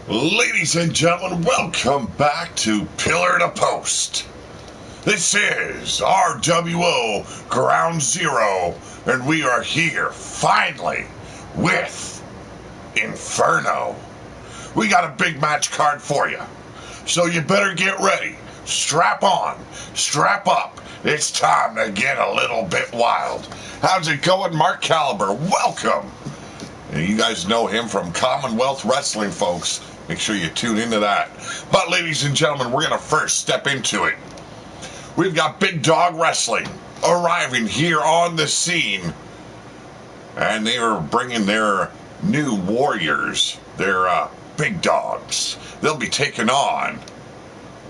Ladies and gentlemen, welcome back to Pillar to Post. This is RWO Ground Zero, and we are here finally with Inferno. We got a big match card for you, so you better get ready. Strap on, strap up. It's time to get a little bit wild. How's it going, Mark Caliber? Welcome. You guys know him from Commonwealth Wrestling, folks. Make sure you tune into that. But, ladies and gentlemen, we're going to first step into it. We've got Big Dawg Wrestling arriving here on the scene. And they are bringing their new warriors, their big dogs. They'll be taking on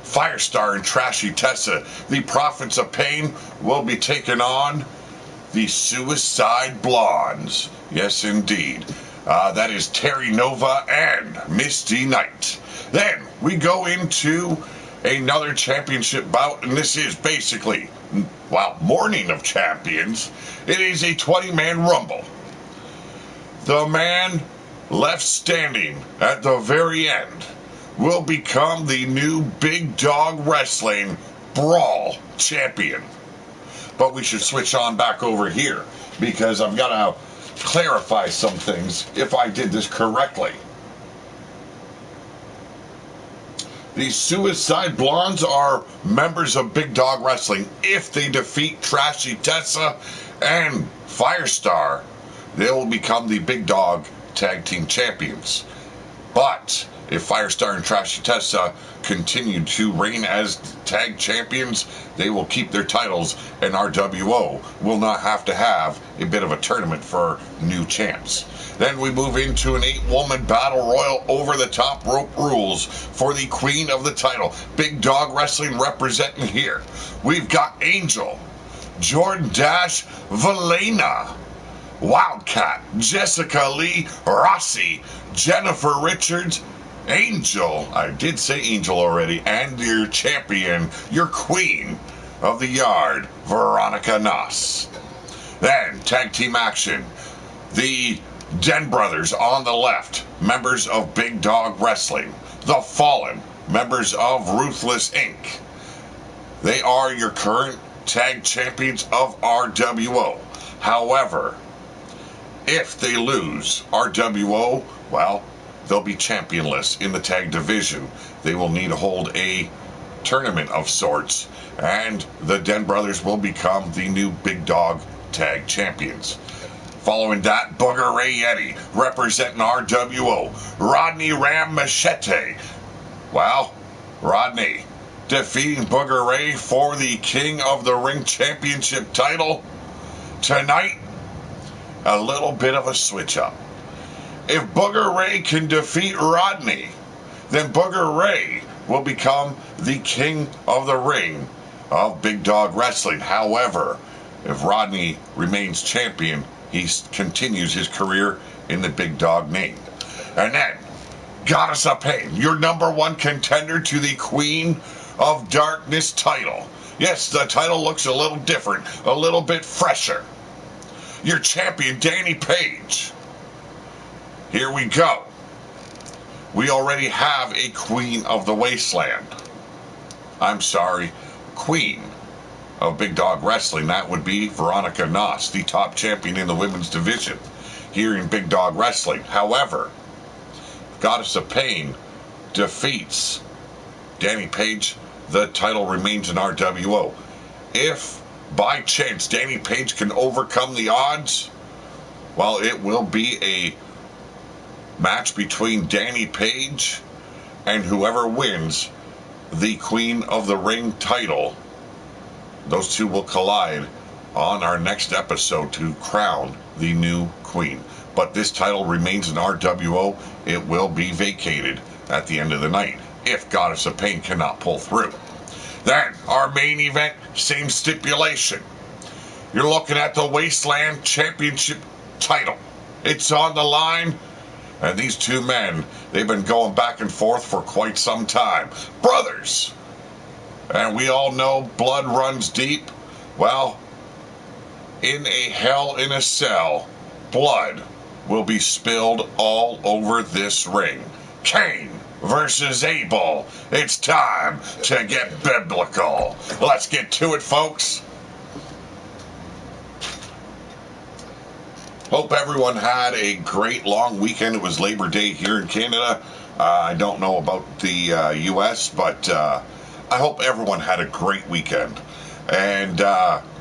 Firestar and Trashy Tessa. The Prophets of Pain will be taking on the Suicide Blondes. Yes, indeed. That is Terry Nova and Misty Knight. Then we go into another championship bout, and this is basically, Morning of Champions. It is a 20-man rumble. The man left standing at the very end will become the new Big Dawg Wrestling Brawl champion. But we should switch on back over here because I've got to clarify some things if I did this correctly. The Suicide Blondes are members of Big Dawg Wrestling. If they defeat Trashy Tessa and Firestar, they will become the Big Dawg Tag Team Champions. But if Firestar and Trashy Tessa continue to reign as tag champions, they will keep their titles, and RWO will not have to have a bit of a tournament for new champs. Then we move into an 8-woman battle royal over the top rope rules for the queen of the title. Big Dawg Wrestling representing here. We've got Angel, Jordan Dash, Valena, Wildcat, Jessica Lee, Rossi, Jennifer Richards, Angel, I did say Angel already, and your champion, your queen of the yard, Veronica Noss. Then, tag team action. The Den Brothers on the left, members of Big Dawg Wrestling. The Fallen, members of Ruthless Inc. They are your current tag champions of RWO. However, if they lose RWO, they'll be championless in the tag division. They will need to hold a tournament of sorts, and the Den Brothers will become the new Big Dawg Tag Champions. Following that, Booger Ray Yeti, representing RWO. Rodney Ram Machete. Rodney defeating Booger Ray for the King of the Ring Championship title. Tonight, a little bit of a switch-up. If Booger Ray can defeat Rodney, then Booger Ray will become the King of the Ring of Big Dawg Wrestling. However, if Rodney remains champion, he continues his career in the Big Dawg name. And then, Goddess of Pain, your number one contender to the Queen of Darkness title. Yes, the title looks a little different, a little bit fresher. Your champion, Danny Page. Here we go. We already have a Queen of the Wasteland. Queen of Big Dawg Wrestling. That would be Veronica Noss, the top champion in the women's division here in Big Dawg Wrestling. However, Goddess of Pain defeats Danny Page, the title remains in RWO. If by chance Danny Page can overcome the odds, it will be a match between Danny Page and whoever wins the Queen of the Ring title. Those two will collide on our next episode to crown the new queen. But this title remains in RWO. It will be vacated at the end of the night if Goddess of Pain cannot pull through. Then, our main event, same stipulation. You're looking at the Wasteland Championship title. It's on the line. And these two men, they've been going back and forth for quite some time. Brothers! And we all know blood runs deep. In a Hell in a Cell, blood will be spilled all over this ring. Cain versus Abel. It's time to get biblical. Let's get to it, folks. Hope everyone had a great long weekend. It was Labor Day here in Canada. I don't know about the U.S., but I hope everyone had a great weekend. And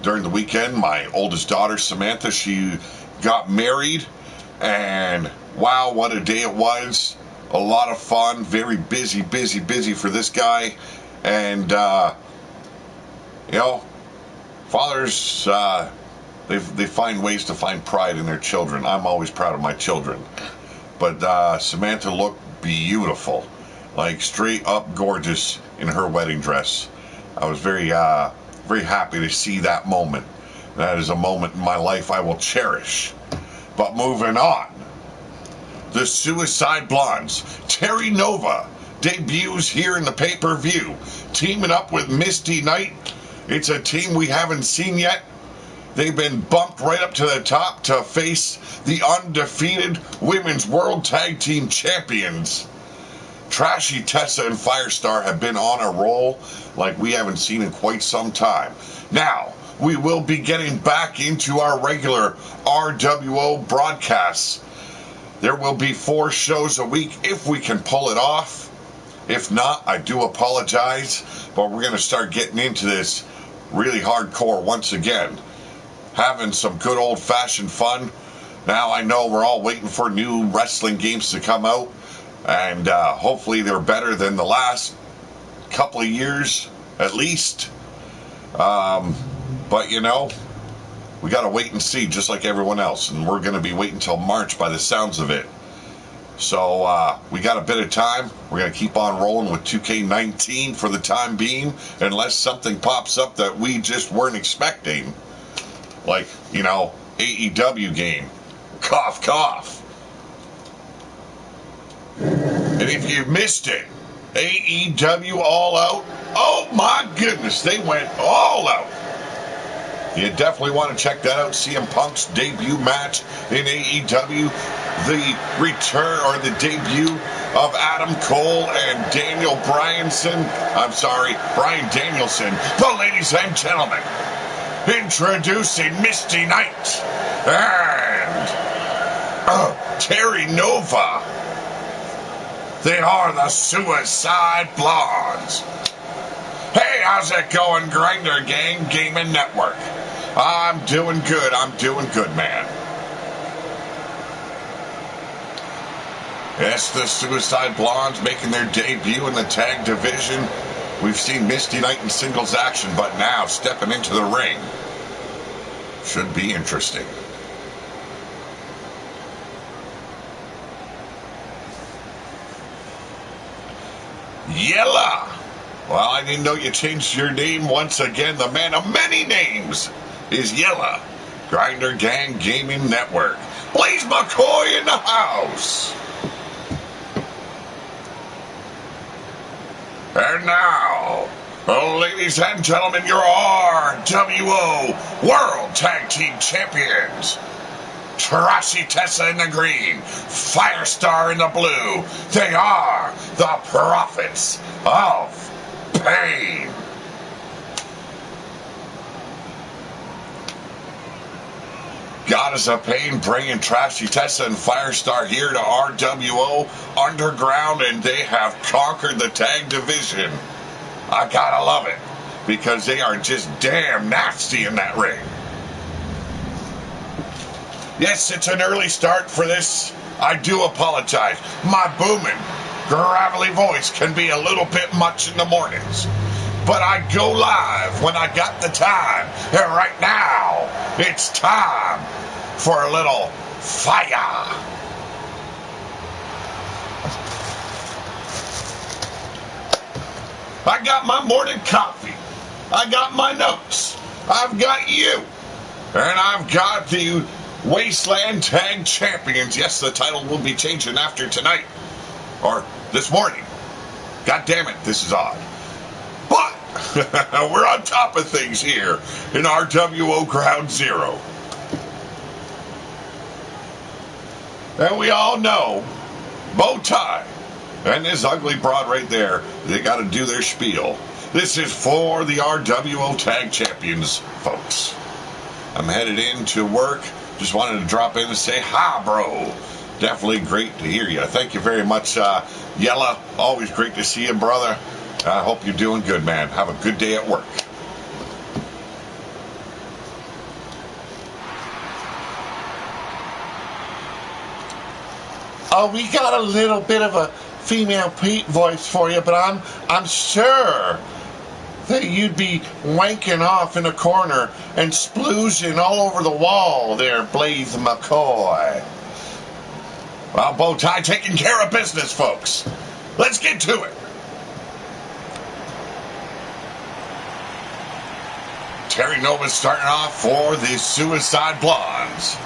during the weekend, my oldest daughter, Samantha, she got married. And wow, what a day it was. A lot of fun. Very busy for this guy. And, you know, fathers, they find ways to find pride in their children. I'm always proud of my children. But Samantha looked beautiful. Like straight up gorgeous in her wedding dress. I was very happy to see that moment. That is a moment in my life I will cherish. But moving on. The Suicide Blondes. Terry Nova debuts here in the pay-per-view. Teaming up with Misty Knight. It's a team we haven't seen yet. They've been bumped right up to the top to face the undefeated Women's World Tag Team Champions. Trashy Tessa and Firestar have been on a roll like we haven't seen in quite some time. Now, we will be getting back into our regular RWO broadcasts. There will be 4 shows a week if we can pull it off. If not, I do apologize, but we're going to start getting into this really hardcore once again. Having some good old-fashioned fun. Now I know we're all waiting for new wrestling games to come out, and hopefully they're better than the last couple of years, at least. But, you know, we got to wait and see, just like everyone else, and we're going to be waiting until March by the sounds of it. So we got a bit of time. We're going to keep on rolling with 2K19 for the time being, unless something pops up that we just weren't expecting. Like, you know, AEW game. Cough, cough. And if you missed it, AEW All Out, oh my goodness, they went all out. You definitely want to check that out. CM Punk's debut match in AEW. The return or the debut of Adam Cole and Bryan Danielson. But ladies and gentlemen, introducing Misty Knight and Terry Nova. They are the Suicide Blondes. Hey, how's it going, Grinder Gang Gaming Network? I'm doing good, man. Yes, the Suicide Blondes making their debut in the tag division. We've seen Misty Knight in singles action, but now stepping into the ring. Should be interesting. Yella! Well, I didn't know you changed your name once again. The man of many names is Yella. Grinder Gang Gaming Network. Blaze McCoy in the house. And now, ladies and gentlemen, your RWO World Tag Team Champions. Trashy Tessa in the green, Firestar in the blue. They are the Prophets of Pain. Goddess of Pain bringing Trashy Tessa and Firestar here to RWO Underground, and they have conquered the tag division. I gotta love it, because they are just damn nasty in that ring. Yes, it's an early start for this. I do apologize. My booming, gravelly voice can be a little bit much in the mornings. But I go live when I got the time. And right now, it's time for a little fire. I got my morning coffee. I got my notes. I've got you. And I've got the Wasteland Tag Champions. Yes, the title will be changing after tonight. Or this morning. God damn it, this is odd. But we're on top of things here in RWO Ground Zero. And we all know Bow Tie And this ugly broad right there, they got to do their spiel. This is for the RWO Tag Champions, folks. I'm headed into work. Just wanted to drop in and say, hi, bro. Definitely great to hear you. Thank you very much, Yella. Always great to see you, brother. I hope you're doing good, man. Have a good day at work. Oh, we got a little bit of a female Pete voice for you, but I'm sure that you'd be wanking off in a corner and splooging all over the wall there, Blaze McCoy. Well, Bowtie taking care of business, folks. Let's get to it. Terry Nova's starting off for the Suicide Blondes.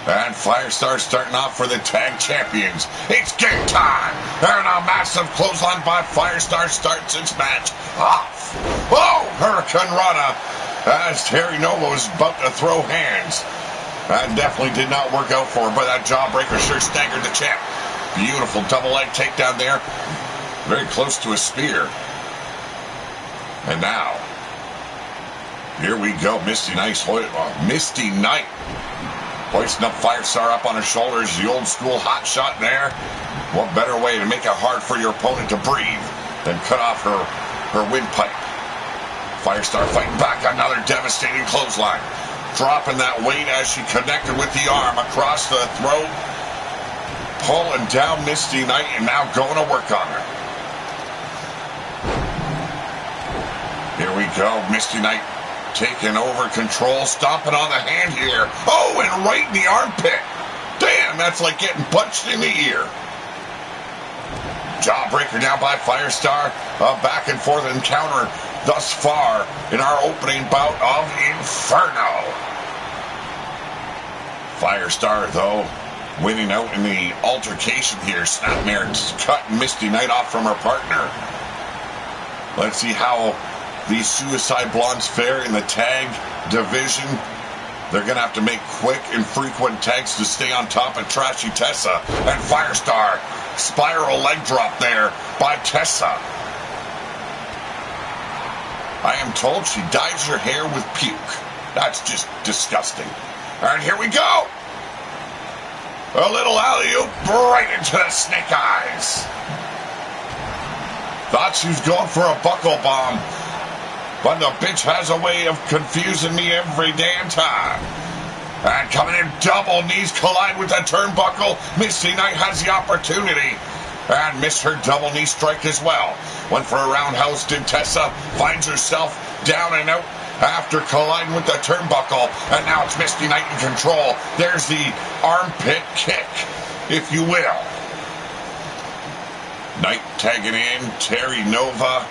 And Firestar starting off for the Tag Champions. It's game time! And a massive clothesline by Firestar starts its match off. Oh, Hurricane Rana as Terry Nova was about to throw hands. That definitely did not work out for her, but that jawbreaker sure staggered the champ. Beautiful double leg takedown there. Very close to a spear. And now, here we go. Misty Knight hoisting up Firestar up on her shoulders. The old school hot shot there. What better way to make it hard for your opponent to breathe than cut off her windpipe. Firestar fighting back. Another devastating clothesline. Dropping that weight as she connected with the arm across the throat. Pulling down Misty Knight and now going to work on her. Here we go. Misty Knight taking over control, stomping on the hand here. Oh, and right in the armpit. Damn, that's like getting punched in the ear. Jawbreaker now by Firestar. A back and forth encounter thus far in our opening bout of Inferno. Firestar, though, winning out in the altercation here. Snapmare cutting Misty Knight off from her partner. Let's see how these Suicide Blondes fare in the tag division. They're going to have to make quick and frequent tags to stay on top of Trashy Tessa. And Firestar, spiral leg drop there by Tessa. I am told she dyes her hair with puke. That's just disgusting. And here we go. A little alley-oop right into the snake eyes. Thought she was going for a buckle bomb. But the bitch has a way of confusing me every damn time. And coming in, double knees collide with the turnbuckle. Misty Knight has the opportunity. And missed her double knee strike as well. Went for a roundhouse, did Tessa. Finds herself down and out after colliding with the turnbuckle. And now it's Misty Knight in control. There's the armpit kick, if you will. Knight tagging in, Terry Nova.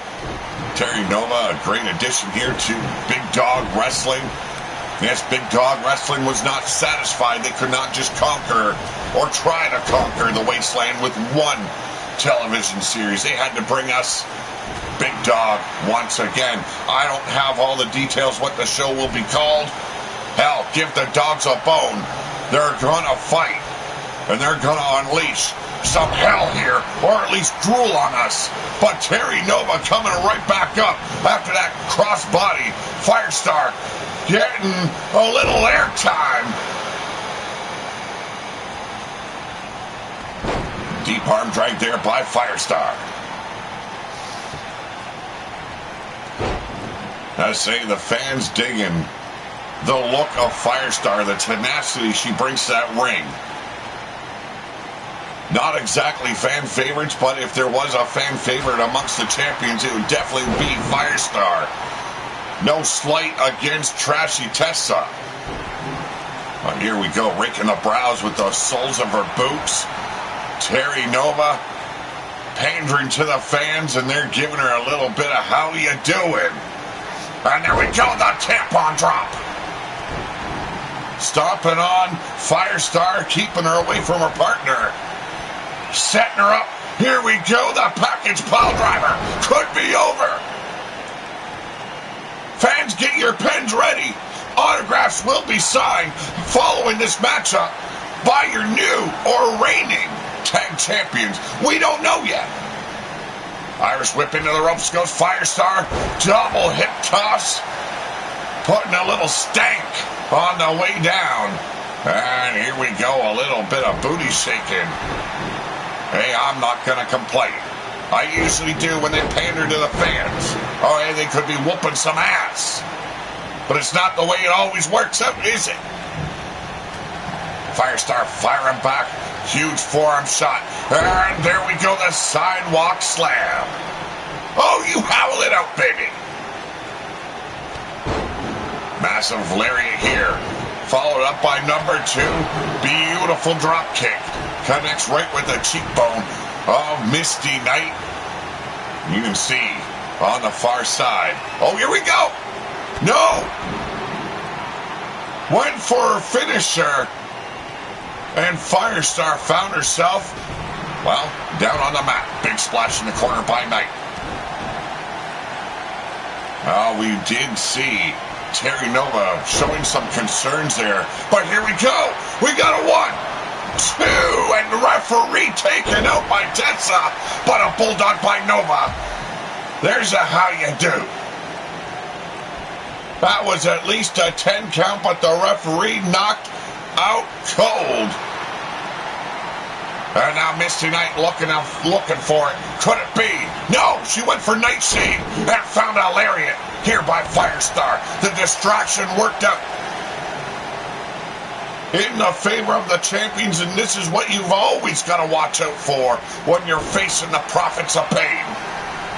Terry Nova, a great addition here to Big Dawg Wrestling. Yes, Big Dawg Wrestling was not satisfied. They could not just conquer or try to conquer the wasteland with one television series. They had to bring us Big Dawg once again. I don't have all the details what the show will be called. Hell, give the dogs a bone. They're gonna fight. And they're gonna unleash some hell here, or at least drool on us. But Terry Nova coming right back up after that crossbody. Firestar getting a little airtime. Deep arm drag there by Firestar. I say the fans digging the look of Firestar, the tenacity she brings to that ring. Not exactly fan favorites, but if there was a fan favorite amongst the champions, it would definitely be Firestar. No slight against Trashy Tessa. Well, here we go, raking the brows with the soles of her boots. Terry Nova pandering to the fans, and they're giving her a little bit of how you doing. And there we go, the tampon drop. Stomping on Firestar, keeping her away from her partner. Setting her up. Here we go. The package pile driver could be over. Fans, get your pens ready. Autographs will be signed following this matchup by your new or reigning tag champions? We don't know yet. Irish whip into the ropes goes Firestar. Double hip toss. Putting a little stank on the way down. And here we go, a little bit of booty shaking. Hey, I'm not going to complain. I usually do when they pander to the fans. Oh, hey, they could be whooping some ass. But it's not the way it always works out, is it? Firestar firing back. Huge forearm shot. And there we go, the sidewalk slam. Oh, you howl it out, baby. Massive lariat here. Followed up by number 2. Beautiful drop kick. Connects right with the cheekbone of Misty Knight. You can see on the far side. Oh, here we go. No. Went for a finisher. And Firestar found herself, well, down on the mat. Big splash in the corner by Knight. Oh, we did see Terry Nova showing some concerns there. But here we go. We got a 1, 2, and the referee taken out by Tessa. But a bulldog by Nova. There's a how you do. That was at least a 10 count, but the referee knocked out cold. And now Misty Knight looking for it. Could it be? No, she went for Nightshade and found a lariat here by Firestar. The distraction worked out in the favor of the champions, and this is what you've always got to watch out for when you're facing the prophets of pain.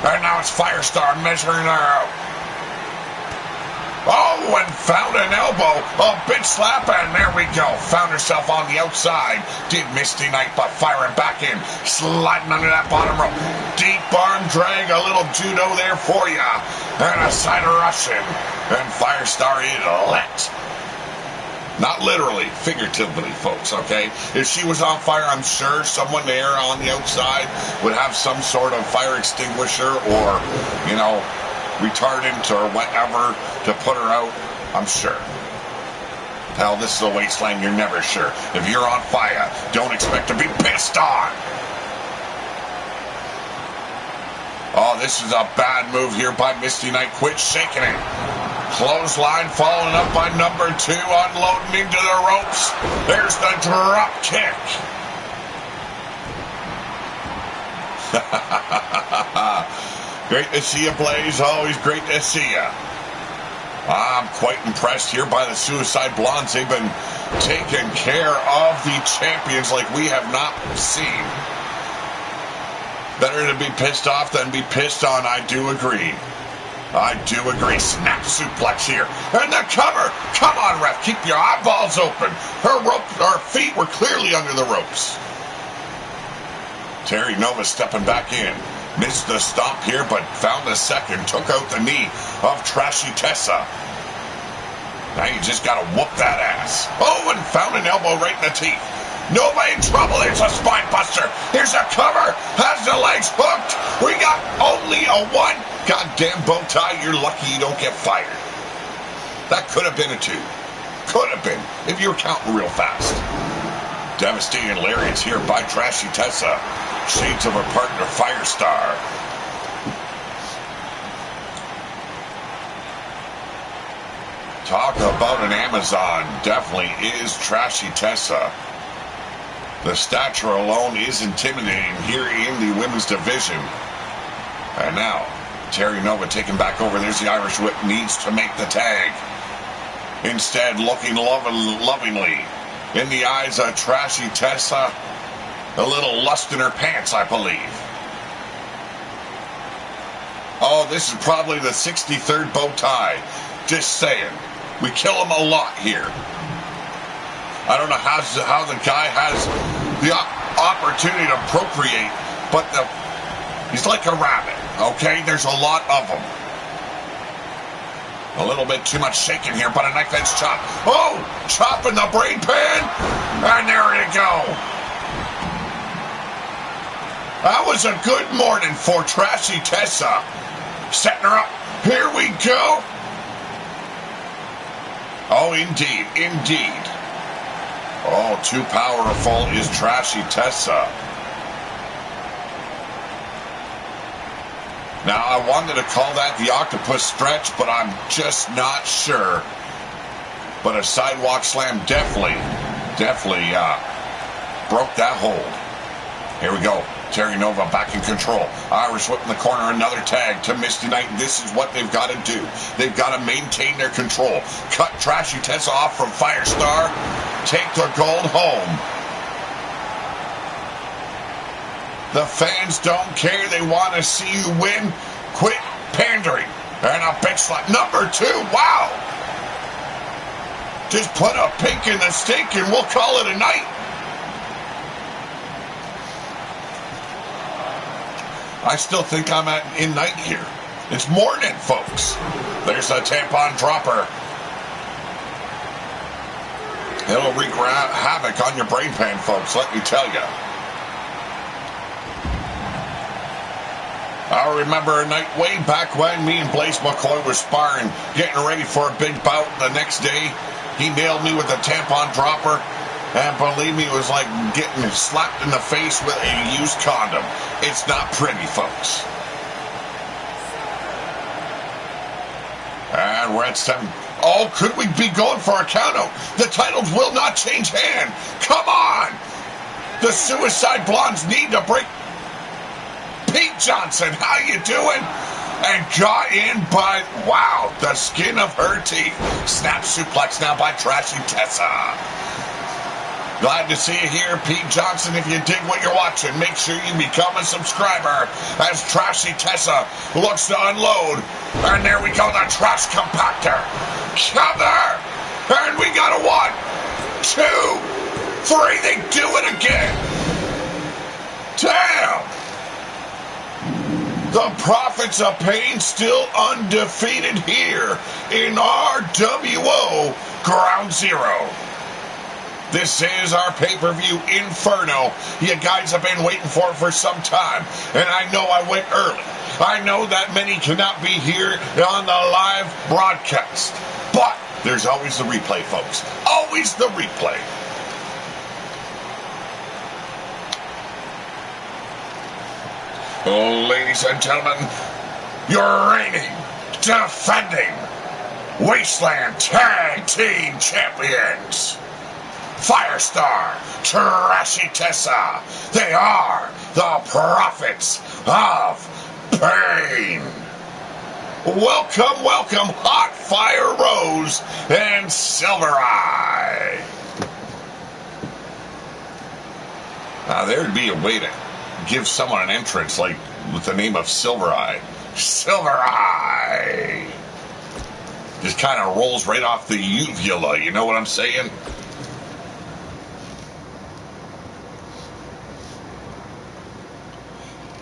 And now it's Firestar measuring her out. Oh, and found an elbow, a bitch slap, and there we go. Found herself on the outside. Did Misty Knight, but firing back in. Sliding under that bottom rope. Deep arm drag, a little judo there for you. And a side Russian. And Firestar is lit. Not literally, figuratively, folks, okay? If she was on fire, I'm sure someone there on the outside would have some sort of fire extinguisher or, you know, retardant or whatever to put her out, I'm sure. Hell, this is a wasteland, you're never sure. If you're on fire, don't expect to be pissed on. Oh, this is a bad move here by Misty Knight. Quit shaking it. Clothesline following up by number 2, unloading into the ropes. There's the drop kick. Great to see you, Blaze. Always great to see you. I'm quite impressed here by the Suicide Blondes. They've been taking care of the champions like we have not seen. Better to be pissed off than be pissed on, I do agree. I do agree. Snap suplex here. And the cover. Come on, ref. Keep your eyeballs open. Her feet were clearly under the ropes. Terry Nova stepping back in. Missed the stomp here, but found the second. Took out the knee of Trashy Tessa. Now you just got to whoop that ass. Oh, and found an elbow right in the teeth. Nova in trouble. There's a spine buster. Here's a cover. Has the legs hooked. We got only a 1. Goddamn bow tie. You're lucky you don't get fired. That could have been a 2. Could have been, if you were counting real fast. Devastating lariats here by Trashy Tessa. Shades of her partner, Firestar. Talk about an Amazon. Definitely is Trashy Tessa. The stature alone is intimidating here in the women's division. And now, Terry Nova taking back over. There's the Irish whip. Needs to make the tag. Instead, looking lovingly in the eyes of Trashy Tessa. A little lust in her pants, I believe. Oh, this is probably the 63rd bow tie. Just saying. We kill them a lot here. I don't know how the guy has the opportunity to procreate, but he's like a rabbit, okay? There's a lot of them. A little bit too much shaking here, but a knife edge chop. Oh, chop in the brain pan. And there you go. That was a good morning for Trashy Tessa. Setting her up. Here we go. Oh, indeed. Oh, too powerful is Trashy Tessa. Now, I wanted to call that the octopus stretch, but I'm just not sure. But a sidewalk slam definitely broke that hold. Here we go. Terry Nova back in control. Irish whip in the corner, another tag to Misty Knight. This is what they've got to do. They've got to maintain their control. Cut Trashy Tessa off from Firestar. Take the gold home. The fans don't care. They want to see you win. Quit pandering. And a big slap. Number 2. Wow. Just put a pink in the stink and we'll call it a night. I still think I'm in night here. It's morning, folks. There's a tampon dropper. It'll wreak havoc on your brain pan, folks, let me tell you. I remember a night way back when me and Blaze McCoy were sparring, getting ready for a big bout the next day. He nailed me with a tampon dropper. And believe me, it was like getting slapped in the face with a used condom. It's not pretty, folks. And we're at 7. Oh, could we be going for a countout? The titles will not change hand. Come on! The Suicide Blondes need to break. Pete Johnson, how you doing? And got in by, wow, the skin of her teeth. Snap suplex now by Trashy Tessa. Glad to see you here, Pete Johnson. If you dig what you're watching, make sure you become a subscriber as Trashy Tessa looks to unload. And there we go, the trash compactor. Cover! And we got a 1, 2, 3. They do it again. Damn! The Prophets of Pain still undefeated here in RWO Ground Zero. This is our pay-per-view Inferno. You guys have been waiting for some time, and I know I went early. I know that many cannot be here on the live broadcast, but there's always the replay, folks. Always the replay. Oh, ladies and gentlemen, your reigning, defending Wasteland Tag Team Champions, Firestar, Trashy Tessa. They are the Prophets of Pain. Welcome, welcome, Hot Fire Rose and Silver Eye. Now, there'd be a way to give someone an entrance like with the name of Silver Eye. Silver Eye. Just kind of rolls right off the uvula, you know what I'm saying?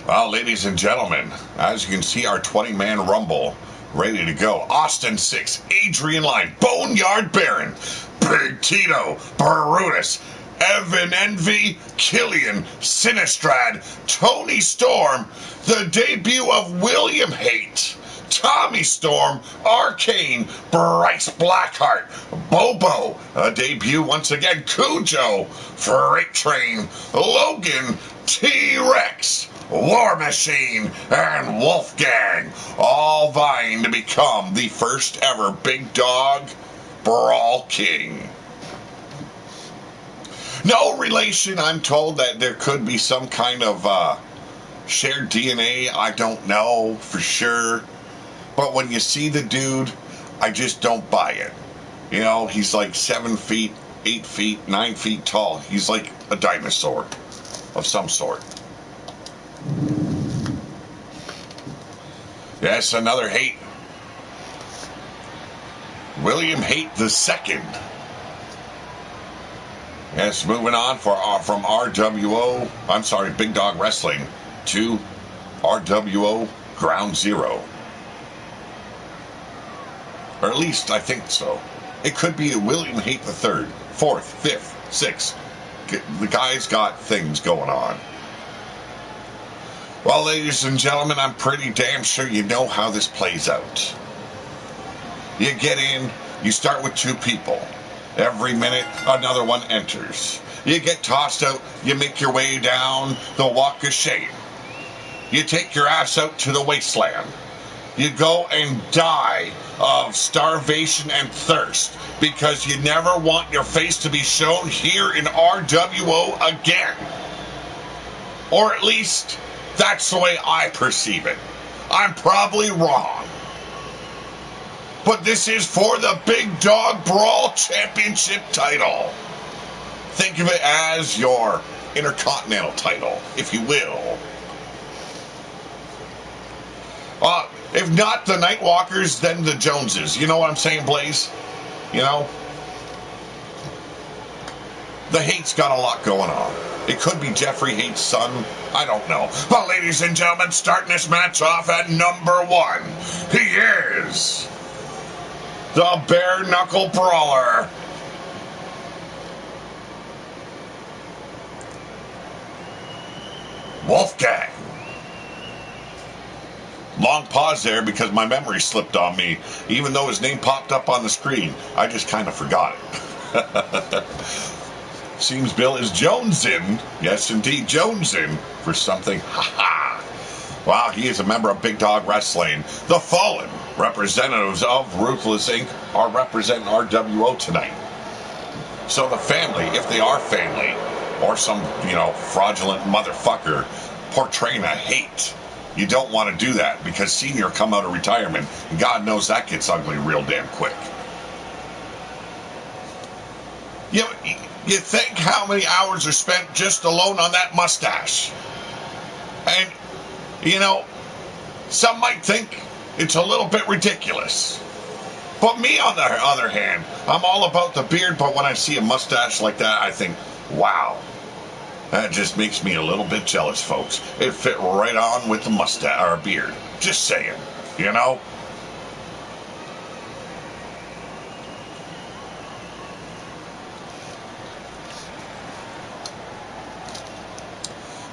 Well, ladies and gentlemen, as you can see, our 20-man Rumble ready to go. Austin 6, Adrian Lyne, Boneyard Baron, Big Tito, Brutus, Evan Envy, Killian, Sinistrad, Tony Storm, the debut of William Haight, Tommy Storm, Arcane, Bryce Blackheart, Bobo, a debut once again, Cujo, Freight Train, Logan, T-Rex, War Machine, and Wolfgang, all vying to become the first ever Big Dog Brawl King. No relation, I'm told that there could be some kind of shared DNA. I don't know for sure. But when you see the dude, I just don't buy it. You know, he's like 7 feet, 8 feet, 9 feet tall. He's like a dinosaur of some sort. Yes, another Haight. William Haight II. Yes, moving on from RWO, I'm sorry, Big Dog Wrestling to RWO Ground Zero. Or at least I think so. It could be a William Haight III, 4th, 5th, 6th. The guy's got things going on. Well, ladies and gentlemen, I'm pretty damn sure you know how this plays out. You get in, you start with 2 people. Every minute, another one enters. You get tossed out, you make your way down the walk of shame. you take your ass out to the wasteland. You go and die of starvation and thirst because you never want your face to be shown here in RWO again. Or at least, that's the way I perceive it. I'm probably wrong. But this is for the Big Dog Brawl Championship title. Think of it as your Intercontinental title, if you will. If not the Nightwalkers, then the Joneses. You know what I'm saying, Blaze? You know? The Hate's got a lot going on. It could be Jeffrey Hate's son. I don't know. But ladies and gentlemen, starting this match off at number 1. He is the Bare Knuckle Brawler. Wolfgang. Long pause there because my memory slipped on me. Even though his name popped up on the screen, I just kind of forgot it. Seems Bill is jonesing. Yes, indeed, jonesing for something. Wow, he is a member of Big Dog Wrestling. The Fallen, representatives of Ruthless Inc., are representing RWO tonight. So the family, if they are family, or some, fraudulent motherfucker portraying a hate, you don't want to do that because Senior come out of retirement, and God knows that gets ugly real damn quick. You think how many hours are spent just alone on that mustache. And, some might think it's a little bit ridiculous. But me, on the other hand, I'm all about the beard, but when I see a mustache like that, I think, wow. That just makes me a little bit jealous, folks. It fit right on with the mustache or beard. Just saying,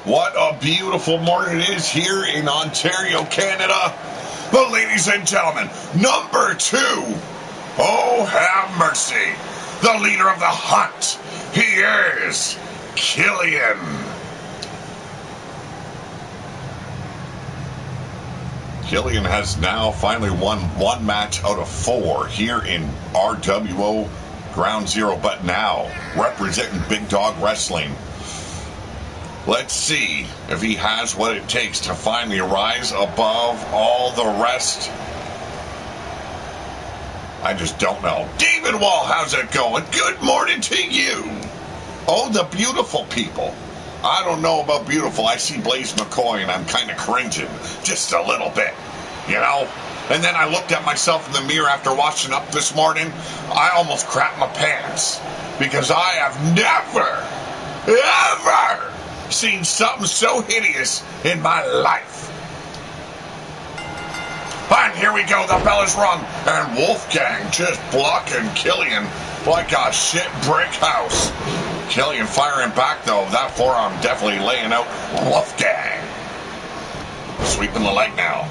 What a beautiful morning it is here in Ontario, Canada. But ladies and gentlemen, number 2. Oh, have mercy. The leader of the hunt. He is Killian. Killian has now finally won 1 match out of 4 here in RWO Ground Zero, but now representing Big Dog Wrestling. Let's see if he has what it takes to finally rise above all the rest. I just don't know. David Wall, how's it going? Good morning to you. Oh, the beautiful people. I don't know about beautiful. I see Blaze McCoy and I'm kind of cringing. Just a little bit, And then I looked at myself in the mirror after washing up this morning. I almost crapped my pants. Because I have never, ever seen something so hideous in my life. And here we go, the bell is rung, and Wolfgang just blocking Killian like a shit brick house. Killian firing back, though. That forearm definitely laying out Wolfgang. Sweeping the leg now.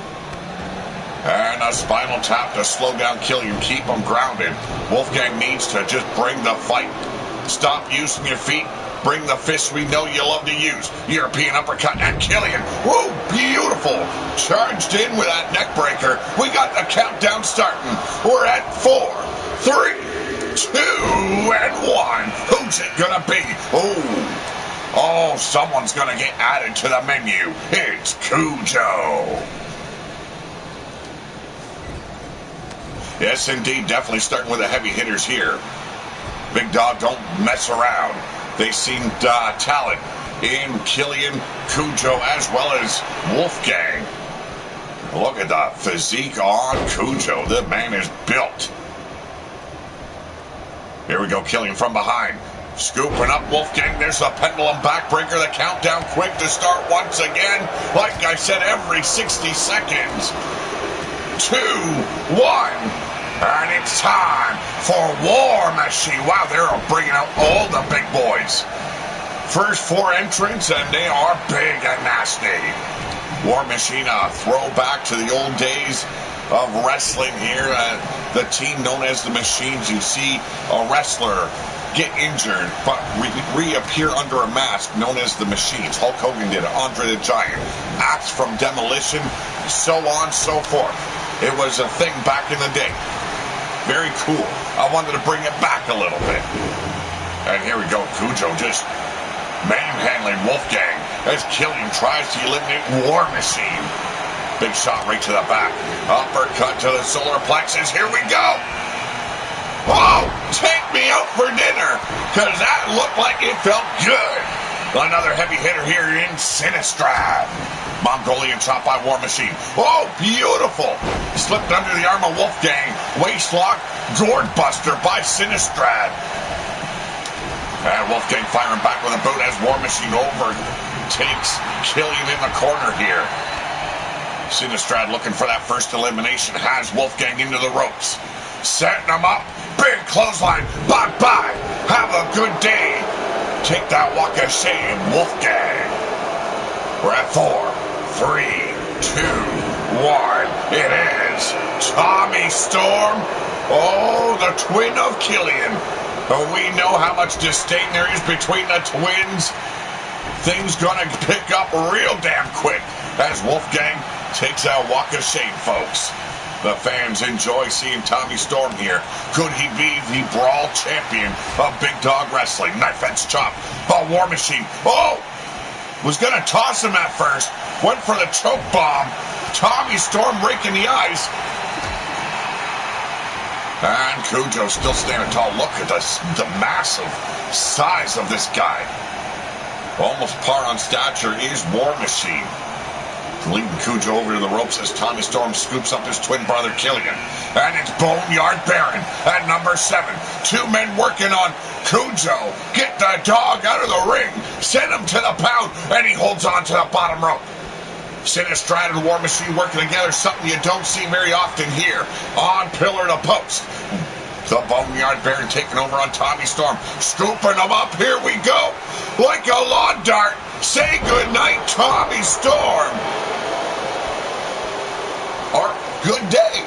And a spinal tap to slow down Killian, keep him grounded. Wolfgang needs to just bring the fight. Stop using your feet. Bring the fists we know you love to use. European uppercut and Killian. Woo, beautiful. Charged in with that neck breaker. We got the countdown starting. We're at 4, 3, 2, and 1. Who's it gonna be? Oh, someone's gonna get added to the menu. It's Cujo. Yes, indeed, definitely starting with the heavy hitters here. Big Dog don't mess around. They seen talent in Killian, Cujo, as well as Wolfgang. Look at the physique on Cujo. The man is built. Here we go, Killian from behind. Scooping up Wolfgang. There's the pendulum backbreaker. The countdown quick to start once again. Like I said, every 60 seconds. 2, 1. And it's time for War Machine. Wow, they're bringing out all the big boys. First 4 entrants, and they are big and nasty. War Machine, a throwback to the old days of wrestling here. The team known as the Machines. You see a wrestler get injured, but reappear under a mask known as the Machines. Hulk Hogan did it, Andre the Giant, Axe from Demolition, so on, so forth. It was a thing back in the day. Very cool. I wanted to bring it back a little bit. And here we go, Cujo just manhandling Wolfgang as Killian tries to eliminate War Machine. Big shot right to the back. Uppercut to the solar plexus. Here we go. Oh, take me out for dinner, because that looked like it felt good. Another heavy hitter here in Sinistrad. Mongolian chop by War Machine. Oh, beautiful. Slipped under the arm of Wolfgang. Waistlock, Gourd Buster by Sinistrad. And Wolfgang firing back with a boot as War Machine overtakes Killian in the corner here. Sinistrad looking for that first elimination. Has Wolfgang into the ropes. Setting him up. Big clothesline. Bye-bye. Have a good day. Take that walk of shame, Wolfgang. We're at 4, 3, 2, 1. It is Tommy Storm. Oh, the twin of Killian. We know how much disdain there is between the twins. Things gonna pick up real damn quick as Wolfgang takes that walk of shame, folks. The fans enjoy seeing Tommy Storm here. Could he be the Brawl champion of Big Dog Wrestling? Knife edge chop by War Machine. Oh! Was going to toss him at first. Went for the choke bomb. Tommy Storm raking the eyes. And Cujo still standing tall. Look at the massive size of this guy. Almost par on stature is War Machine. Leading Cujo over to the ropes as Tommy Storm scoops up his twin brother Killian. And it's Boneyard Baron at number 7. 2 men working on Cujo. Get the dog out of the ring. Send him to the pound. And he holds on to the bottom rope. Sinistrad and War Machine working together. Something you don't see very often here. On pillar to post. The Boneyard Baron taking over on Tommy Storm. Scooping him up. Here we go. Like a lawn dart. Say goodnight, Tommy Storm. Or good day.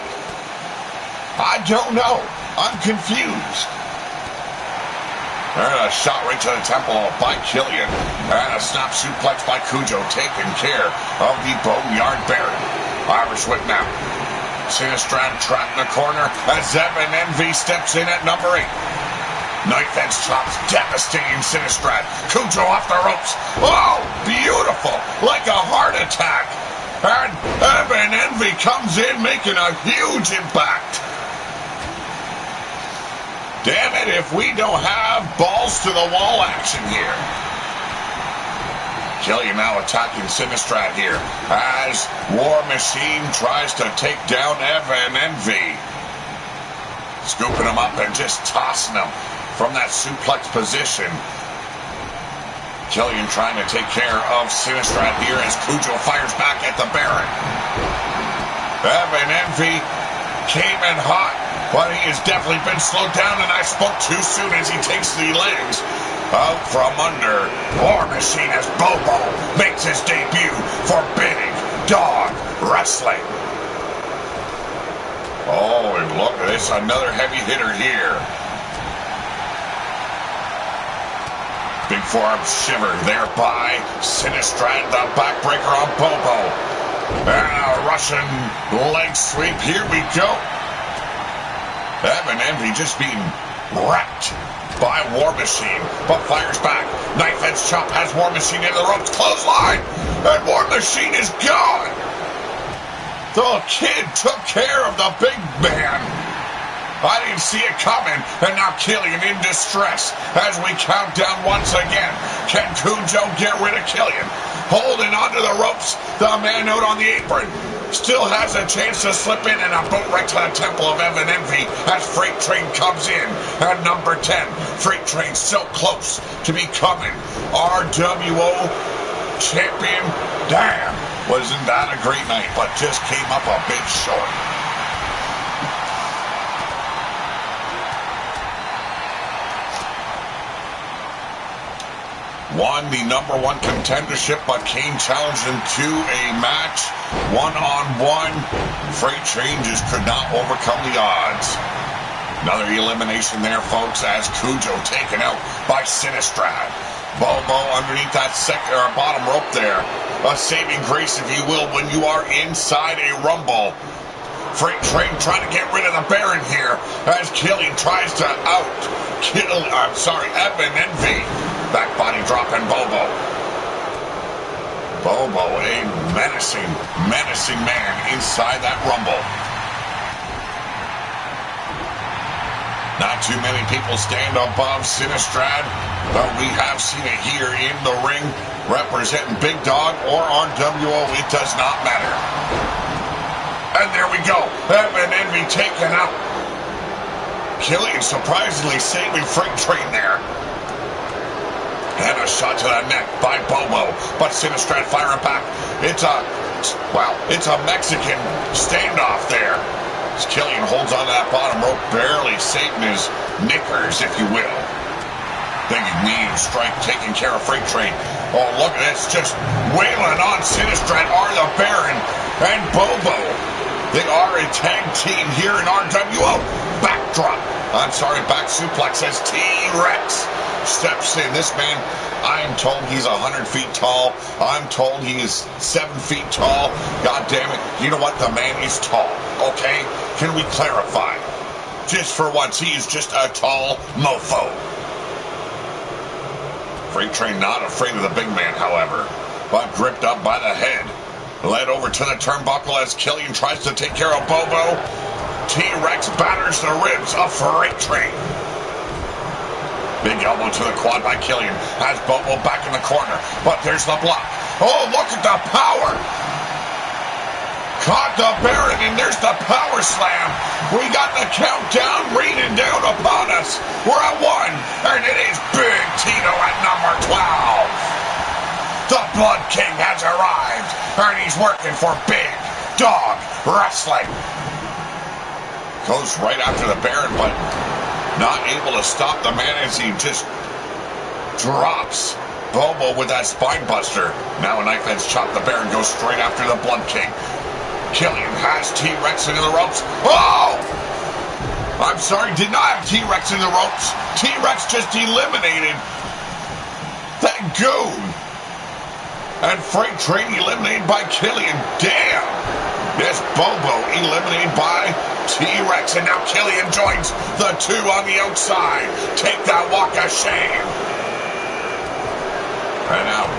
I don't know. I'm confused. And a shot right to the temple by Killian. And a snap suplex by Cujo taking care of the Boneyard Baron. Irish whip now. Sinistrad trapped in the corner as Evan Envy steps in at number 8. Knife edge chops devastating Sinistrad. Cujo off the ropes. Oh, beautiful. Like a heart attack. And Evan Envy comes in making a huge impact. Damn it if we don't have balls to the wall action here. Killian now attacking Sinistrad here as War Machine tries to take down Evan Envy. Scooping him up and just tossing him from that suplex position. Killian trying to take care of Sinistrad here as Cujo fires back at the Baron. Evan Envy came in hot, but he has definitely been slowed down, and I spoke too soon as he takes the legs out from under. War Machine as Bobo makes his debut for Big Dog Wrestling. Oh, and look at this, another heavy hitter here. Big forearm shiver there by Sinistrad, the backbreaker on Bobo. And a Russian leg sweep. Here we go. Evan Envy just being wrecked by War Machine, but fires back. Knife edge chop has War Machine into the ropes. Clothesline. And War Machine is gone. The kid took care of the big man. I didn't see it coming, and now Killian in distress as we count down once again. Can Cujo get rid of Killian? Holding onto the ropes, the man out on the apron still has a chance to slip in, and a boot right to the temple of Evan Envy as Freight Train comes in at number 10. Freight Train so close to becoming RWO champion. Damn, wasn't that a great night, but just came up a bit short. Won the number 1 contendership, but Kane challenged him to a match one-on-one. Freight Train just could not overcome the odds. Another elimination there, folks, as Cujo taken out by Sinistrad. Bobo underneath that bottom rope there. A saving grace, if you will, when you are inside a Rumble. Freight Train trying to get rid of the Baron here as Killian tries to Evan Envy. Back body dropping Bobo. Bobo, a menacing man inside that Rumble. Not too many people stand above Sinistrad, but we have seen it here in the ring, representing Big Dog or RWO, it does not matter. And there we go, Evan Envy taken out. Killian surprisingly saving Freight Train there. And a shot to the neck by Bobo, but Sinistrad firing back. It's a Mexican standoff there. As Killian holds on to that bottom rope, barely saving his knickers, if you will. Big knee and strike taking care of Freight Train. Oh, look at this, just wailing on Sinistrad are the Baron and Bobo. They are a tag team here in RWO. Back suplex as T-Rex steps in. This man, I'm told he's 100 feet tall. I'm told he is 7 feet tall. God damn it. You know what? The man is tall. Okay? Can we clarify? Just for once, he is just a tall mofo. Freight Train not afraid of the big man, however, but gripped up by the head. Led over to the turnbuckle as Killian tries to take care of Bobo. T-Rex batters the ribs of Freight Train. Big elbow to the quad by Killian. Has Bobo back in the corner, but there's the block. Oh, look at the power. Caught the Baron, and there's the power slam. We got the countdown raining down upon us. We're at 1, and it is Big Tito at number 12. The Blood King has arrived, and he's working for Big Dog Wrestling. Goes right after the Baron, but not able to stop the man as he just drops Bobo with that spine buster. Now a knife edge chop. The Baron goes straight after the Blood King. Killian has T-Rex into the ropes. Oh! I'm sorry, did not have T-Rex in the ropes. T-Rex just eliminated that goon. And Freight Train eliminated by Killian. Damn! Yes, Bobo eliminated by T-Rex, and now Killian joins the two on the outside. Take that walk of shame. And now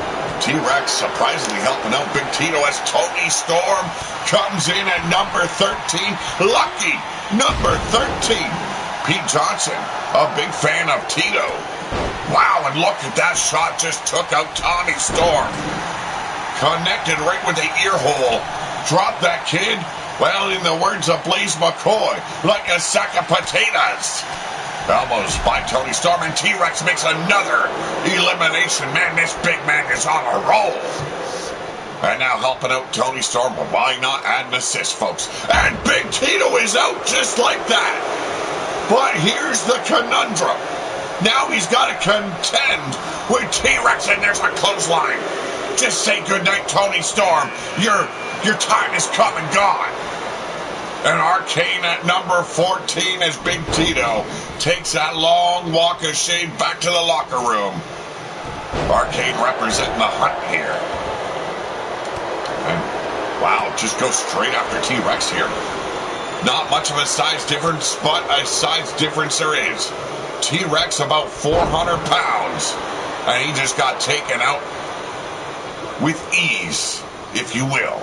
T-Rex surprisingly helping out Big Tito as Tony Storm comes in at number 13. Lucky number 13. Pete Johnson, a big fan of Tito. Wow, and look at that shot, just took out Tony Storm. Connected right with the ear hole. Drop that kid. Well, in the words of Blaze McCoy, like a sack of potatoes. Elbows by Tony Storm, and T-Rex makes another elimination. Man, this big man is on a roll. And now helping out Tony Storm. Well, why not add an assist, folks? And Big Tito is out just like that. But here's the conundrum. Now he's got to contend with T-Rex, and there's a clothesline. Just say goodnight, Tony Storm. Your time is come and gone. And Arcane at number 14 as Big Tito takes that long walk of shame back to the locker room. Arcane representing the hunt here. And wow, just go straight after T-Rex here. Not much of a size difference, but a size difference there is. T-Rex about 400 pounds. And he just got taken out with ease, if you will.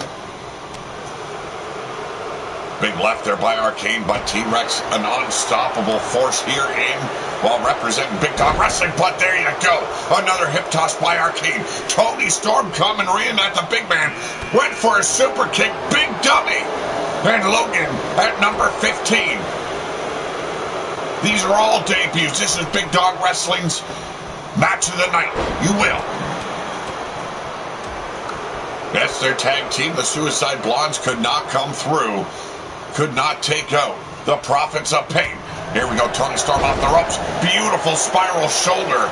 Big left there by Arcane, but T-Rex an unstoppable force here in while representing Big Dog Wrestling. But there you go. Another hip toss by Arcane. Tony Storm coming in at the big man. Went for a super kick. Big dummy. And Logan at number 15. These are all debuts. This is Big Dog Wrestling's match of the night. You will. That's their tag team. The Suicide Blondes could not come through. Could not take out the Prophets of Pain. Here we go, Tony Storm off the ropes. Beautiful spiral shoulder.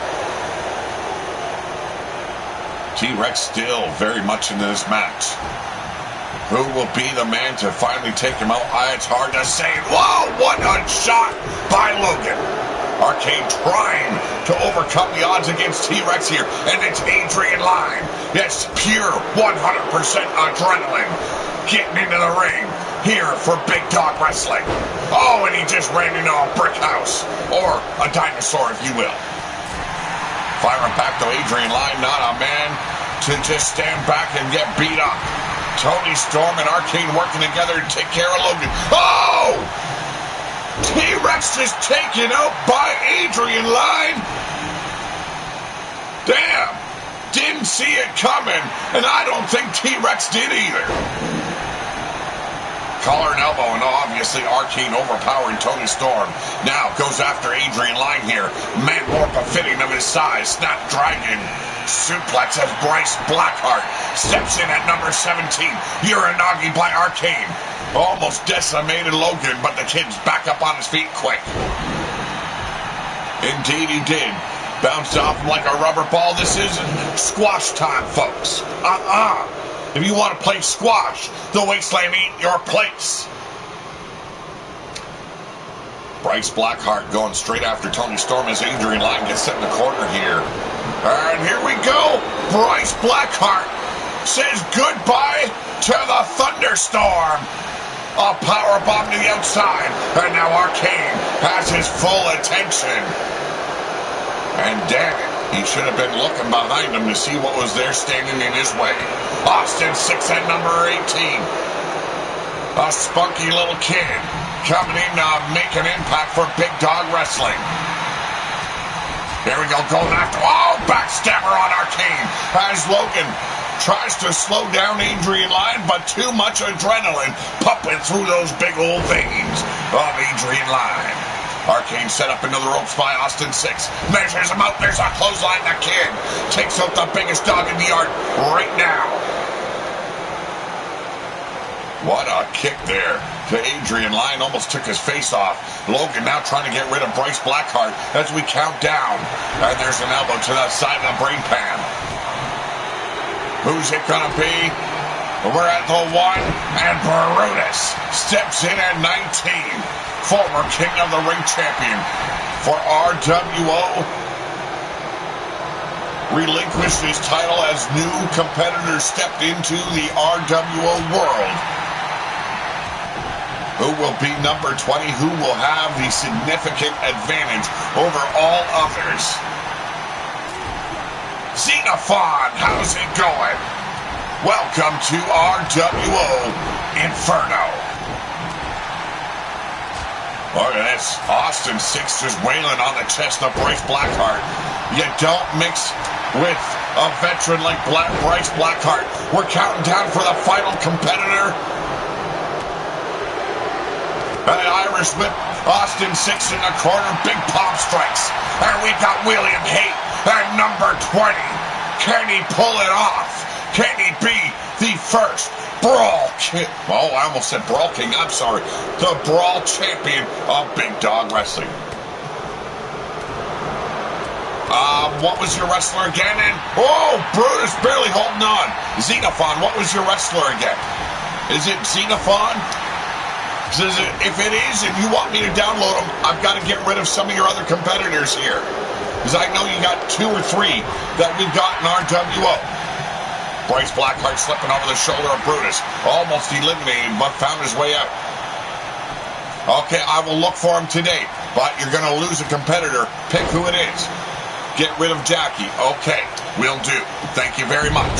T-Rex still very much into this match. Who will be the man to finally take him out? It's hard to say. Whoa, what a shot by Logan. Arcane trying to overcome the odds against T-Rex here, and it's Adrian Lyne. Yes, pure 100% adrenaline getting into the ring here for Big Dog Wrestling. Oh, and he just ran into a brick house, or a dinosaur, if you will. Firing back to Adrian Lyne, not a man to just stand back and get beat up. Tony Storm and Arcane working together to take care of Logan. Oh! T-Rex just taken out by Adrian Lyne. Damn. Didn't see it coming, and I don't think T-Rex did either. Collar and elbow, and obviously Arcane overpowering Tony Storm. Now goes after Adrian Lyne here. Man more befitting of his size. Snapdragon suplex as Bryce Blackheart steps in at number 17. Uranagi by Arcane. Almost decimated Logan, but the kid's back up on his feet quick. Indeed he did. Bounced off him like a rubber ball. This isn't squash time, folks. If you want to play squash, the wasteland ain't your place. Bryce Blackheart going straight after Tony Storm as Adrian Lyne gets set in the corner here. And here we go. Bryce Blackheart says goodbye to the thunderstorm. A powerbomb to the outside. And now Arcane has his full attention. And damn it, he should have been looking behind him to see what was there standing in his way. Austin 6 at number 18. A spunky little kid coming in to make an impact for Big Dog Wrestling. Here we go, going after, backstabber on Arcane as Logan tries to slow down Adrian Lyne, but too much adrenaline pumping through those big old veins of Adrian Lyne. Arcane set up into the ropes by Austin 6. Measures him out. There's a clothesline. The kid takes out the biggest dog in the yard right now. What a kick there to Adrian Lyne. Almost took his face off. Logan now trying to get rid of Bryce Blackheart as we count down. And there's an elbow to the side of the brain pan. Who's it going to be? We're at the 1, and Brutus steps in at 19. Former King of the Ring champion for RWO. Relinquished his title as new competitors stepped into the RWO world. Who will be number 20? Who will have the significant advantage over all others? Xenophon, how's it going? Welcome to RWO Inferno. Look at this. Austin 6 just wailing on the chest of Bryce Blackheart. You don't mix with a veteran like Bryce Blackheart. We're counting down for the final competitor. An Irish whip. Austin 6 in the corner. Big palm strikes. And we got William Haight at number 20. Can he pull it off? Can he be the first Brawl King? Oh, I almost said Brawl King. I'm sorry. The Brawl Champion of Big Dog Wrestling. What was your wrestler again? And Brutus barely holding on. Xenophon, what was your wrestler again? Is it Xenophon? If it is, and you want me to download them, I've got to get rid of some of your other competitors here. Because I know you got 2 or 3 that we've got in RWO. Bryce Blackheart slipping over the shoulder of Brutus. Almost eliminated, but found his way out. Okay, I will look for him today. But you're going to lose a competitor. Pick who it is. Get rid of Jackie. Okay, will do. Thank you very much.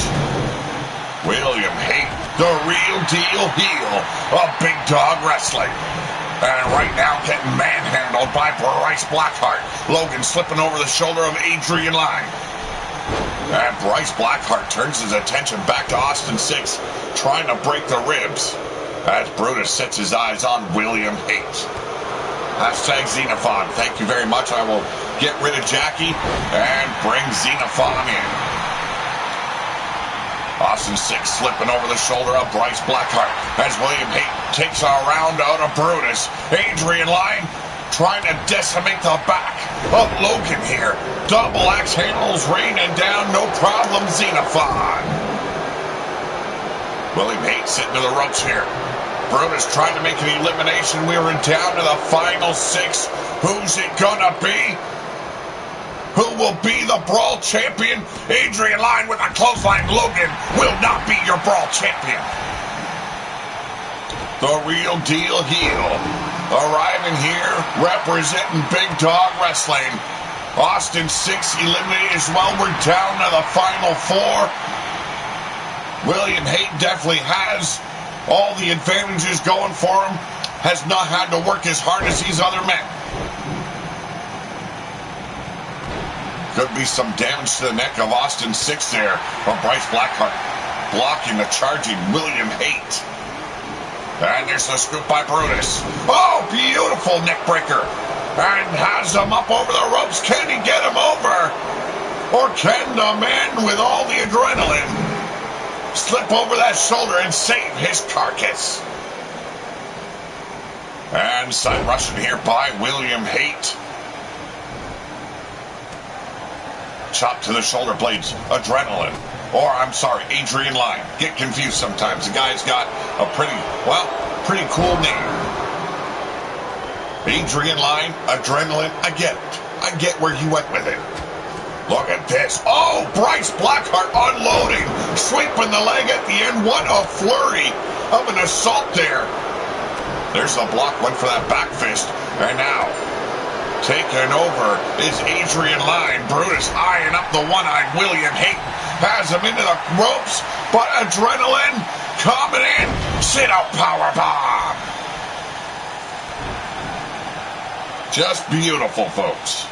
William Haight, the real deal heel of Big Dog Wrestling. And right now getting manhandled by Bryce Blackheart. Logan slipping over the shoulder of Adrian Lyne. And Bryce Blackheart turns his attention back to Austin 6, trying to break the ribs. As Brutus sets his eyes on William Haight. Hashtag Xenophon. Thank you very much. I will get rid of Jackie and bring Xenophon in. Austin 6 slipping over the shoulder of Bryce Blackheart as William Haight takes a round out of Brutus. Adrian Lyne trying to decimate the back of Logan here. Double axe handles raining down, no problem, Xenophon. William Hate sitting to the ropes here. Brutus trying to make an elimination. We were down to the final 6. Who's it gonna be? Who will be the Brawl champion? Adrian Lyne with a clothesline. Logan will not be your Brawl champion. The Real Deal heel arriving here, representing Big Dog Wrestling. Austin 6 eliminated as well. We're down to the final 4. William Hate definitely has all the advantages going for him. Has not had to work as hard as these other men. Could be some damage to the neck of Austin 6 there from Bryce Blackheart, blocking the charging William Hate. And there's the scoop by Brutus. Oh, beautiful neck breaker. And has him up over the ropes. Can he get him over? Or can the man with all the adrenaline slip over that shoulder and save his carcass? And side rushing here by William Hate. Chop to the shoulder blades. Adrenaline. Or, I'm sorry, Adrian Lyne. Get confused sometimes. The guy's got a pretty cool name. Adrian Lyne, Adrenaline. I get it. I get where he went with it. Look at this. Oh, Bryce Blackheart unloading. Sweeping the leg at the end. What a flurry of an assault there. There's the block. Went for that back fist. And now, taking over is Adrian Lyne. Brutus eyeing up the one-eyed William Hate. Has him into the ropes, but Adrenaline coming in. Sit-out powerbomb. Just beautiful, folks.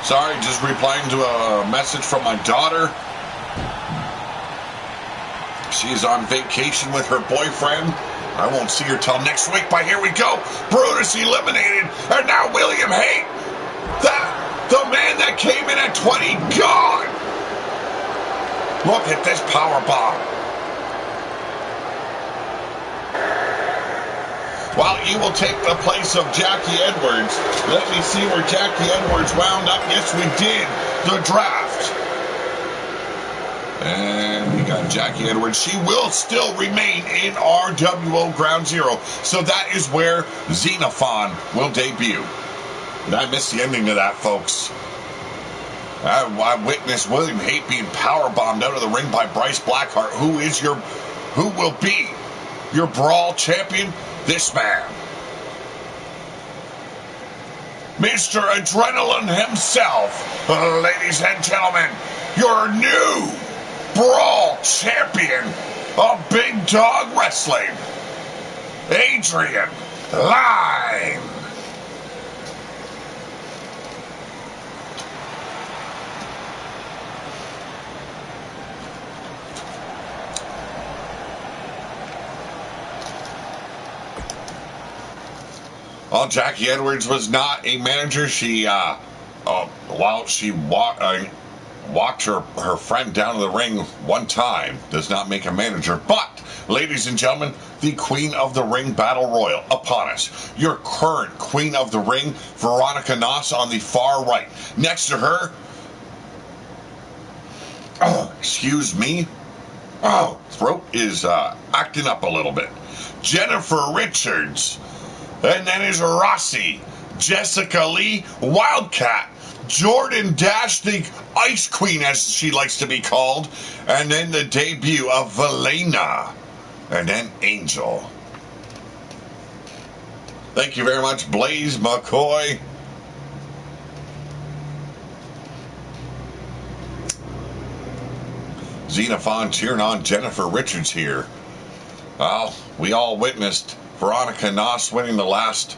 Sorry, just replying to a message from my daughter. She's on vacation with her boyfriend. I won't see her till next week, but here we go. Brutus eliminated, and now William Hate. The man that came in at 20, gone. Look at this powerbomb. Well, he will take the place of Jackie Edwards. Let me see where Jackie Edwards wound up. Yes, we did. The draft. And we got Jackie Edwards. She will still remain in RWO Ground Zero. So that is where Xenophon will debut. And I missed the ending to that, folks. I witnessed William Hate being powerbombed out of the ring by Bryce Blackheart. Who will be your Brawl champion? This man. Mr. Adrenaline himself. Ladies and gentlemen, your new Brawl champion of Big Dog Wrestling, Adrian Lyne. Well, Jackie Edwards was not a manager. She, while she walked her friend down to the ring one time, does not make a manager. But, ladies and gentlemen, the Queen of the Ring Battle Royal upon us. Your current Queen of the Ring, Veronica Noss, on the far right. Next to her, excuse me, throat is acting up a little bit. Jennifer Richards. And then is Rossi, Jessica Lee, Wildcat, Jordan Dash, the Ice Queen, as she likes to be called, and then the debut of Valena, and then Angel. Thank you very much, Blaze McCoy. Xenophon cheering on Jennifer Richards here. Well, we all witnessed Veronica Noss winning the last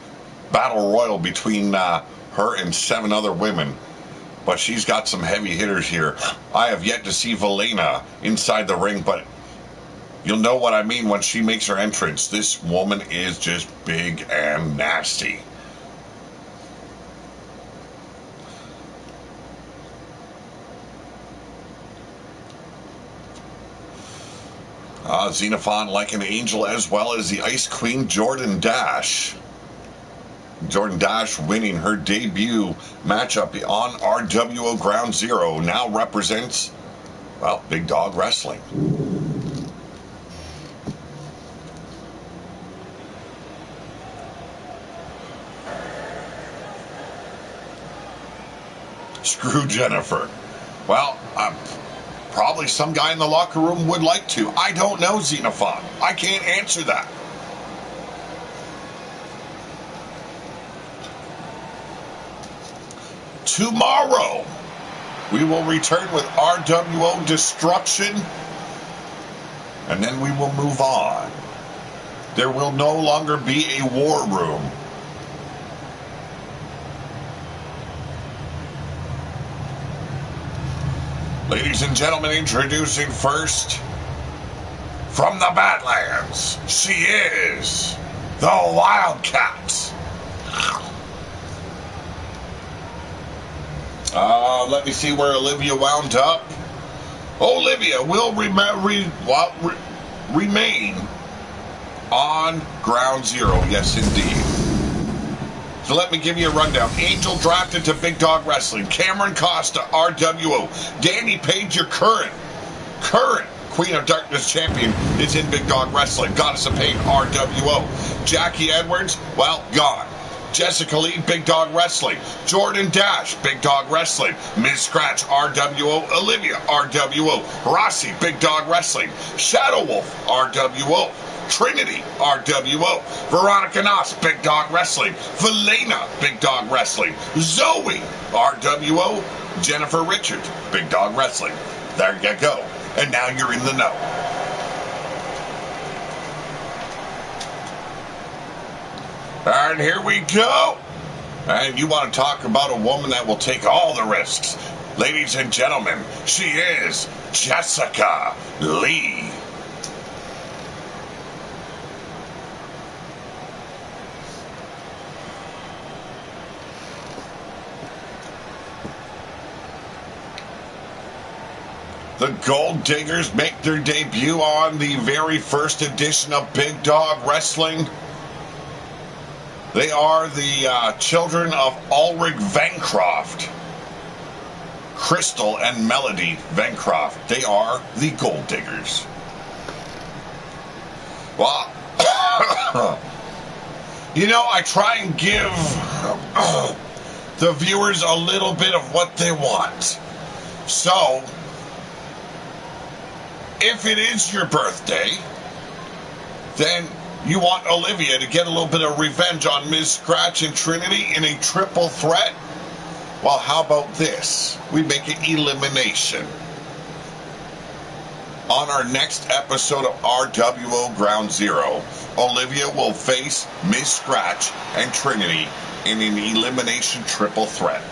battle royal between her and 7 other women. But she's got some heavy hitters here. I have yet to see Valena inside the ring, but you'll know what I mean when she makes her entrance. This woman is just big and nasty. Xenophon like an angel, as well as the Ice Queen Jordan Dash. Jordan Dash winning her debut matchup on RWO Ground Zero, now represents, well, Big Dog Wrestling. Screw Jennifer. Well, probably some guy in the locker room would like to. I don't know, Xenophon. I can't answer that. Tomorrow, we will return with RWO Destruction, and then we will move on. There will no longer be a war room. Ladies and gentlemen, introducing first, from the Badlands, she is the Wildcat. Let me see where Olivia wound up. Olivia will remain on Ground Zero. Yes, indeed. So let me give you a rundown. Angel drafted to Big Dog Wrestling. Cameron Costa, RWO. Danny Page, your current Queen of Darkness champion, is in Big Dog Wrestling. Goddess of Pain, RWO. Jackie Edwards, well, gone. Jessica Lee, Big Dog Wrestling. Jordan Dash, Big Dog Wrestling. Ms. Scratch, RWO. Olivia, RWO. Rossi, Big Dog Wrestling. Shadow Wolf, RWO. Trinity, RWO. Veronica Noss, Big Dog Wrestling. Valena, Big Dog Wrestling. Zoe, RWO. Jennifer Richards, Big Dog Wrestling. There you go. And now you're in the know. And here we go. And you want to talk about a woman that will take all the risks. Ladies and gentlemen, she is Jessica Lee. The Gold Diggers make their debut on the very first edition of Big Dog Wrestling. They are the children of Ulrich Vancroft, Crystal and Melody Vancroft. They are the Gold Diggers. Well, you know, I try and give the viewers a little bit of what they want. So, if it is your birthday, then you want Olivia to get a little bit of revenge on Ms. Scratch and Trinity in a triple threat? Well, how about this? We make it elimination. On our next episode of RWO Ground Zero, Olivia will face Ms. Scratch and Trinity in an elimination triple threat.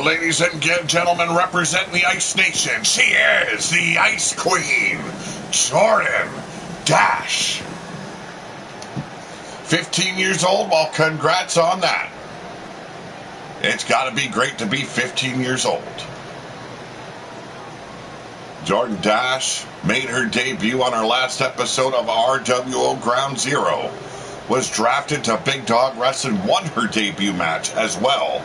Ladies and gentlemen, representing the Ice Nation, she is the Ice Queen, Jordan Dash. 15 years old, well, congrats on that. It's got to be great to be 15 years old. Jordan Dash made her debut on our last episode of RWO Ground Zero, was drafted to Big Dog Wrestling, won her debut match as well.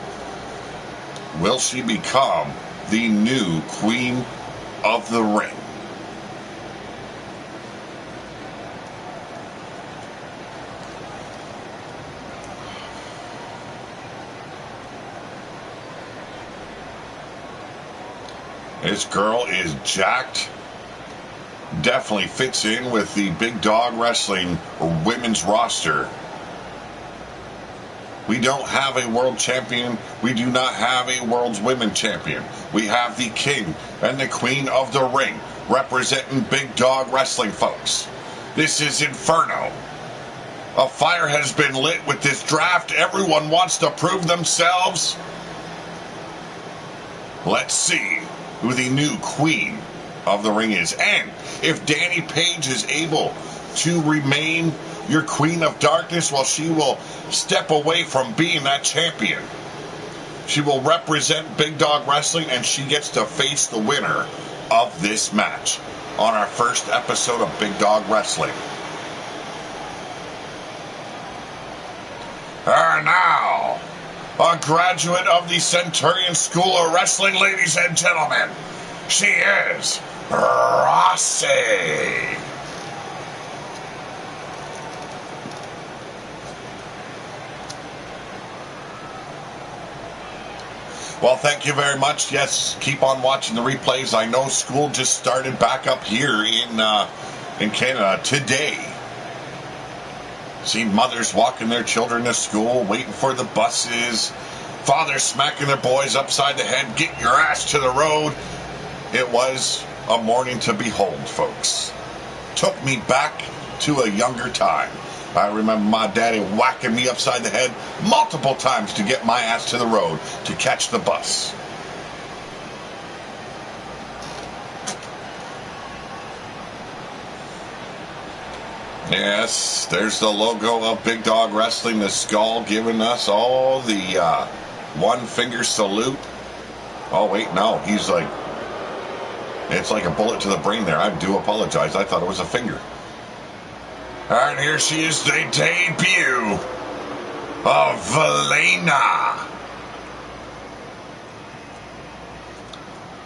Will she become the new Queen of the Ring? This girl is jacked. Definitely fits in with the Big Dog Wrestling women's roster. We don't have a world champion. We do not have a world's women champion. We have the king and the queen of the ring representing Big Dog Wrestling, folks. This is Inferno. A fire has been lit with this draft. Everyone wants to prove themselves. Let's see who the new queen of the ring is. And if Danny Page is able to remain your queen of darkness, well, she will step away from being that champion. She will represent Big Dog Wrestling, and she gets to face the winner of this match on our first episode of Big Dog Wrestling. And now, a graduate of the Centurion School of Wrestling, ladies and gentlemen, she is Rossi. Well, thank you very much. Yes, keep on watching the replays. I know school just started back up here in Canada today. Seen mothers walking their children to school, waiting for the buses. Fathers smacking their boys upside the head, get your ass to the road. It was a morning to behold, folks. Took me back to a younger time. I remember my daddy whacking me upside the head multiple times to get my ass to the road to catch the bus. Yes, there's the logo of Big Dog Wrestling, the skull giving us all the one finger salute. Oh, wait, no, he's like, it's like a bullet to the brain there. I do apologize. I thought it was a finger. And here she is, the debut of Valena.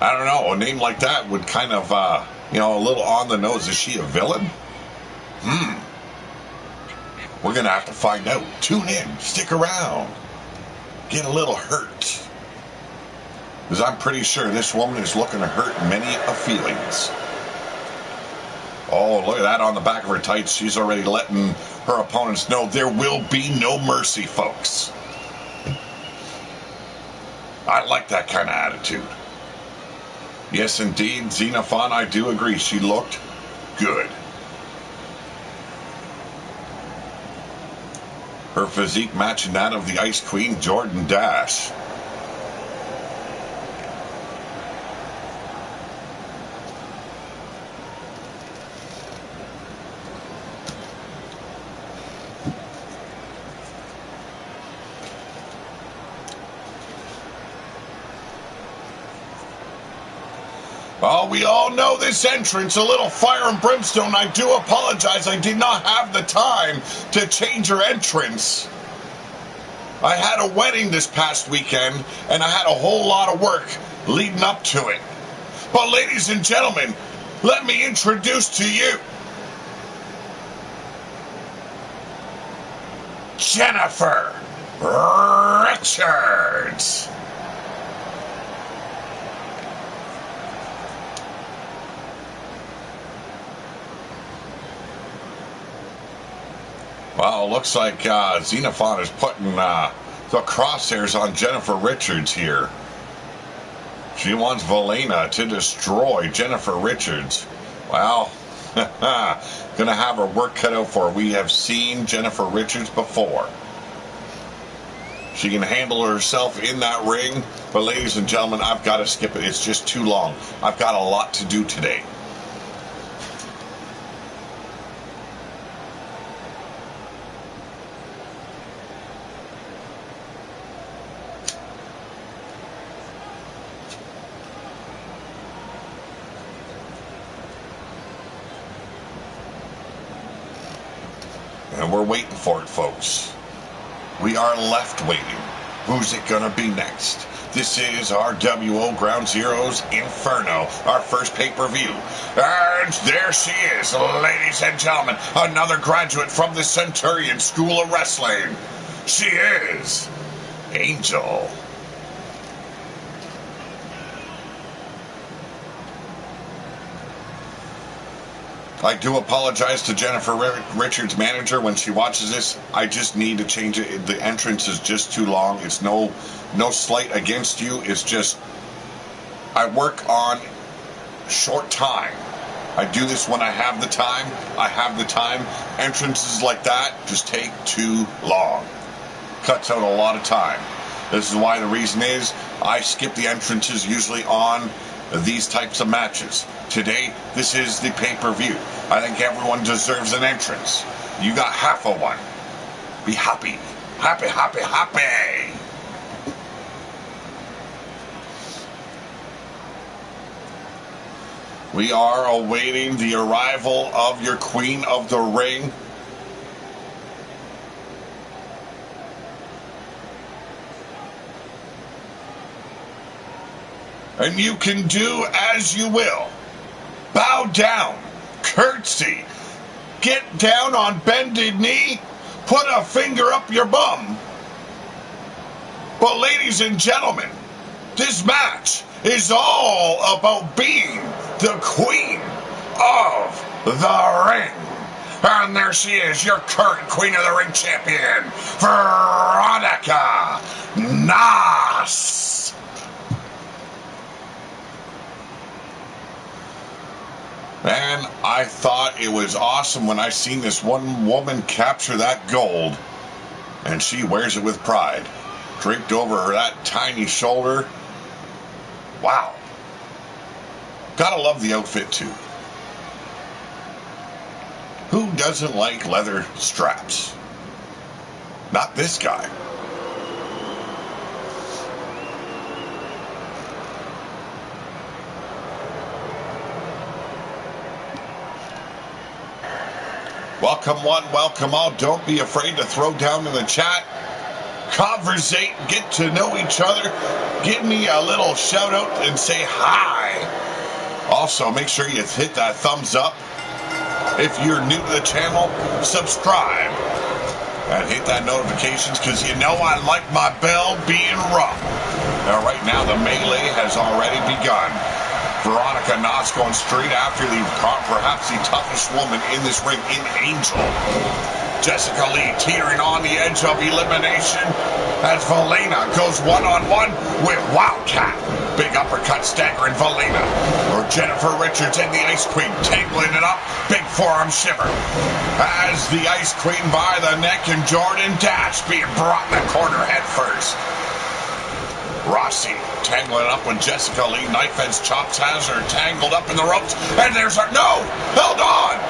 I don't know, a name like that would kind of, a little on the nose. Is she a villain? We're going to have to find out. Tune in, stick around, get a little hurt. Because I'm pretty sure this woman is looking to hurt many of feelings. Oh, look at that on the back of her tights. She's already letting her opponents know there will be no mercy, folks. I like that kind of attitude. Yes, indeed, Xenophon, I do agree. She looked good. Her physique matching that of the Ice Queen, Jordan Dash. Oh, we all know this entrance, a little fire and brimstone. I do apologize. I did not have the time to change her entrance. I had a wedding this past weekend, and I had a whole lot of work leading up to it. But ladies and gentlemen, let me introduce to you Jennifer Richards. Well, it looks like Xenophon is putting the crosshairs on Jennifer Richards here. She wants Valena to destroy Jennifer Richards. Well, gonna have her work cut out for her. We have seen Jennifer Richards before. She can handle herself in that ring, but ladies and gentlemen, I've got to skip it. It's just too long. I've got a lot to do today. And we're waiting for it, folks. We are left waiting. Who's it gonna be next? This is RWO Ground Zero's Inferno, our first pay-per-view. And there she is, ladies and gentlemen, another graduate from the Centurion School of Wrestling. She is Angel. I do apologize to Jennifer Richards' manager when she watches this. I just need to change it. The entrance is just too long. It's no slight against you. It's just I work on short time. I do this when I have the time. I have the time. Entrances like that just take too long. Cuts out a lot of time. This is why the reason is I skip the entrances usually on these types of matches. Today, this is the pay-per-view. I think everyone deserves an entrance. You got half of one. Be happy. Happy, happy, happy! We are awaiting the arrival of your Queen of the Ring. And you can do as you will. Bow down, curtsy, get down on bended knee, put a finger up your bum. But ladies and gentlemen, this match is all about being the Queen of the Ring. And there she is, your current Queen of the Ring champion, Veronica Nas. And I thought it was awesome when I seen this one woman capture that gold. And she wears it with pride. Draped over that tiny shoulder. Wow. Gotta love the outfit too. Who doesn't like leather straps? Not this guy. Welcome one, welcome all. Don't be afraid to throw down in the chat. Conversate, get to know each other. Give me a little shout out and say hi. Also, make sure you hit that thumbs up. If you're new to the channel, subscribe. And hit that notifications because you know I like my bell being rung. Now, right now, the melee has already begun. Veronica Nas going straight after perhaps the toughest woman in this ring in Angel. Jessica Lee teetering on the edge of elimination as Valena goes one-on-one with Wildcat. Big uppercut staggering Valena. Or Jennifer Richards and the Ice Queen tangling it up. Big forearm shiver. As the Ice Queen by the neck and Jordan Dash being brought in the corner head first. Rossi tangling up with Jessica Lee. Knife edge chops has her tangled up in the ropes. And there's her. No! Held on!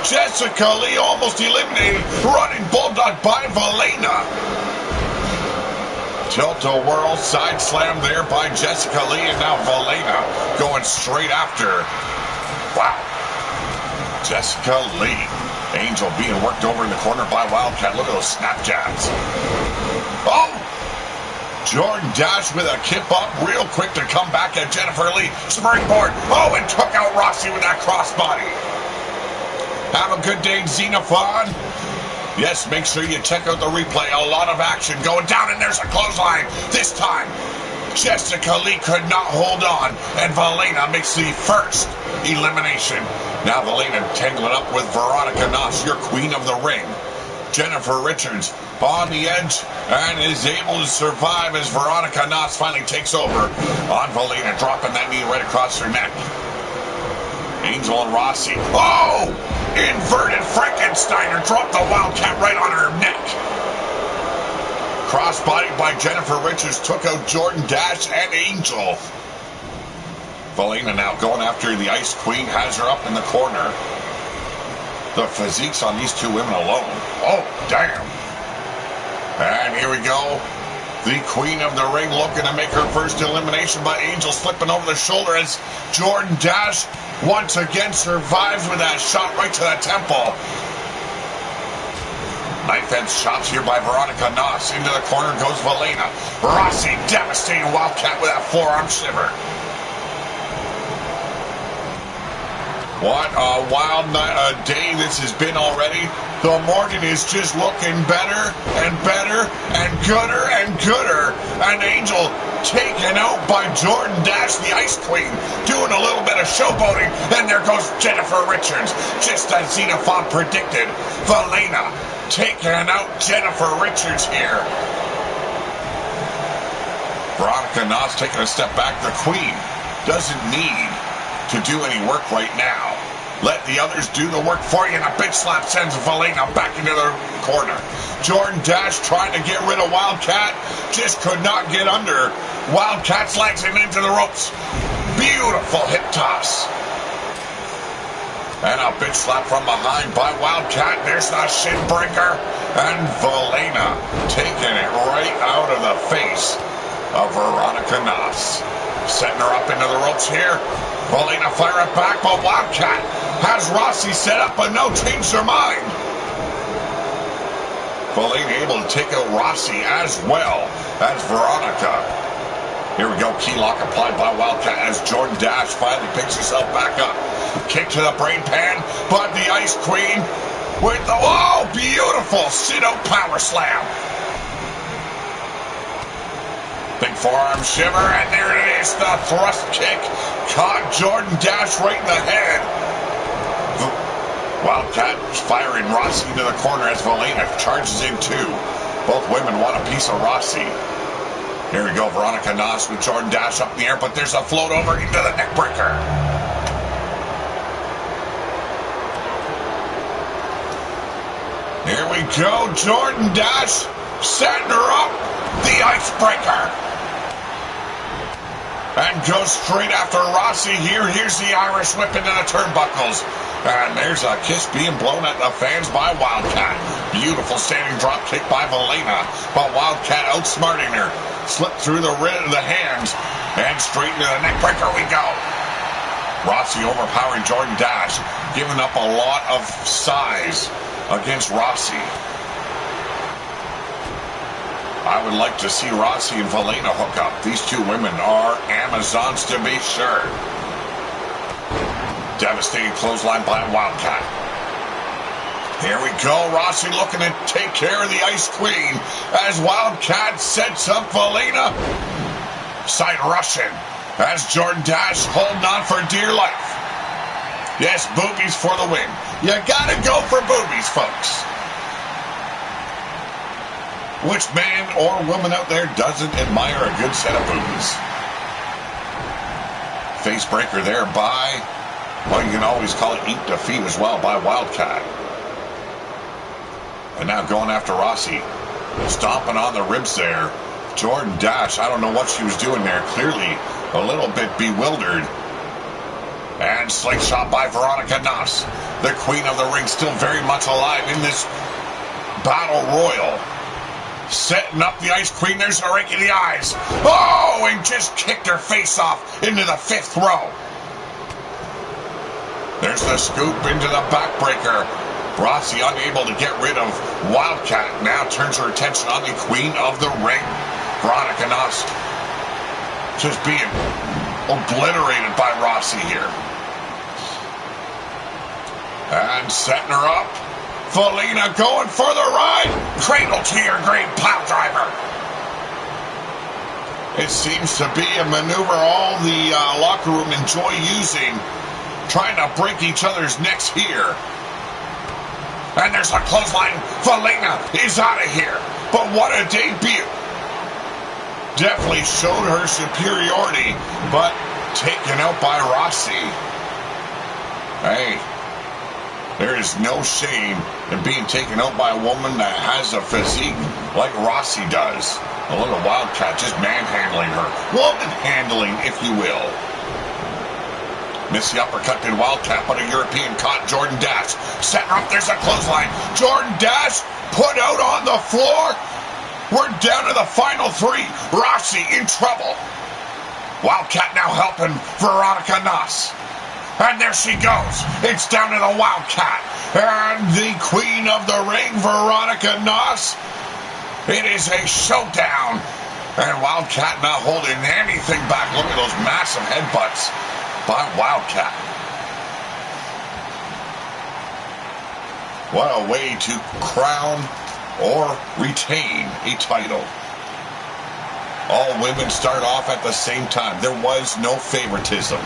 Jessica Lee almost eliminated. Running bulldog by Valena. Tilt-a-whirl side slam there by Jessica Lee. And now Valena going straight after. Wow. Jessica Lee. Angel being worked over in the corner by Wildcat. Look at those snap jabs. Oh! Jordan Dash with a kip up real quick to come back at Jennifer Lee. Springboard. Oh, and took out Rossi with that crossbody. Have a good day, Xenophon. Yes, make sure you check out the replay. A lot of action going down, and there's a clothesline. This time, Jessica Lee could not hold on, and Valena makes the first elimination. Now Valena tangling up with Veronica Nas, your Queen of the Ring. Jennifer Richards on the edge and is able to survive as Veronica Nas finally takes over on Valena, dropping that knee right across her neck. Angel and Rossi. Oh! Inverted Frankensteiner dropped the Wildcat right on her neck. Crossbody by Jennifer Richards took out Jordan Dash and Angel. Valena now going after the Ice Queen, has her up in the corner. The physiques on these two women alone. Oh, damn. And here we go. The Queen of the Ring looking to make her first elimination, but Angel slipping over the shoulder as Jordan Dash once again survives with that shot right to the temple. Knife edge shots here by Veronica Nas. Into the corner goes Valena. Rossi devastating Wildcat with that forearm shiver. What a wild day this has been already. The morning is just looking better and better and gooder. And Angel taken out by Jordan Dash, the Ice Queen, doing a little bit of showboating. And there goes Jennifer Richards, just as Xenophon predicted. Valena taking out Jennifer Richards here. Veronica Nas taking a step back. The Queen doesn't need to do any work right now. Let the others do the work for you, and a big slap sends Valena back into the corner. Jordan Dash trying to get rid of Wildcat. Just could not get under Wildcat's legs and into the ropes. Beautiful hip toss. And a bitch slap from behind by Wildcat. There's the shin breaker. And Valena taking it right out of the face of Veronica Noss. Setting her up into the ropes here. Valena firing back, but Wildcat has Rossi set up, but no, changed her mind. Valena able to take out Rossi as well as Veronica. Here we go, key lock applied by Wildcat as Jordan Dash finally picks herself back up. Kick to the brain pan, but the Ice Queen with the, oh, beautiful sit-out power slam. Big forearm shiver, and there it is, the thrust kick. Caught Jordan Dash right in the head. Wildcat firing Rossi into the corner as Valena charges in too. Both women want a piece of Rossi. Here we go, Veronica Noss with Jordan Dash up in the air, but there's a float over into the neck breaker. Here we go, Jordan Dash setting her up, the icebreaker. And goes straight after Rossi here. Here's the Irish whip into the turnbuckles. And there's a kiss being blown at the fans by Wildcat. Beautiful standing drop kick by Valena, but Wildcat outsmarting her. Slipped through the hands, and straight into the neck breaker we go. Rossi overpowering Jordan Dash, giving up a lot of size against Rossi. I would like to see Rossi and Valena hook up. These two women are Amazons to be sure. Devastating clothesline by Wildcat. Here we go, Rossi looking to take care of the Ice Queen as Wildcat sets up Valena. Side Russian as Jordan Dash holding on for dear life. Yes, boobies for the win. You gotta go for boobies, folks. Which man or woman out there doesn't admire a good set of boobies? Face breaker there by, well, you can always call it eat defeat as well, by Wildcat. And now going after Rossi. Stomping on the ribs there. Jordan Dash, I don't know what she was doing there. Clearly a little bit bewildered. And slingshot by Veronica Noss. The queen of the ring still very much alive in this battle royal. Setting up the Ice Queen. There's a rake in the eyes. Oh, and just kicked her face off into the fifth row. There's the scoop into the backbreaker. Rossi unable to get rid of Wildcat. Now turns her attention on the queen of the ring. Veronica Noss just being obliterated by Rossi here. And setting her up. Valena going for the ride. Cradle to your grave, pile driver. It seems to be a maneuver all the locker room enjoy using, trying to break each other's necks here. And there's a clothesline. Valena is out of here. But what a debut. Definitely showed her superiority, but taken out by Rossi. Hey. There is no shame in being taken out by a woman that has a physique like Rossi does. A little Wildcat just manhandling her. Woman handling, if you will. Missed the uppercut in Wildcat, but a European caught Jordan Dash. Setting her up, there's a clothesline. Jordan Dash put out on the floor. We're down to the final three. Rossi in trouble. Wildcat now helping Veronica Noss. And there she goes. It's down to the Wildcat. And the queen of the ring, Veronica Noss. It is a showdown. And Wildcat not holding anything back. Look at those massive headbutts by Wildcat. What a way to crown or retain a title. All women start off at the same time. There was no favoritism.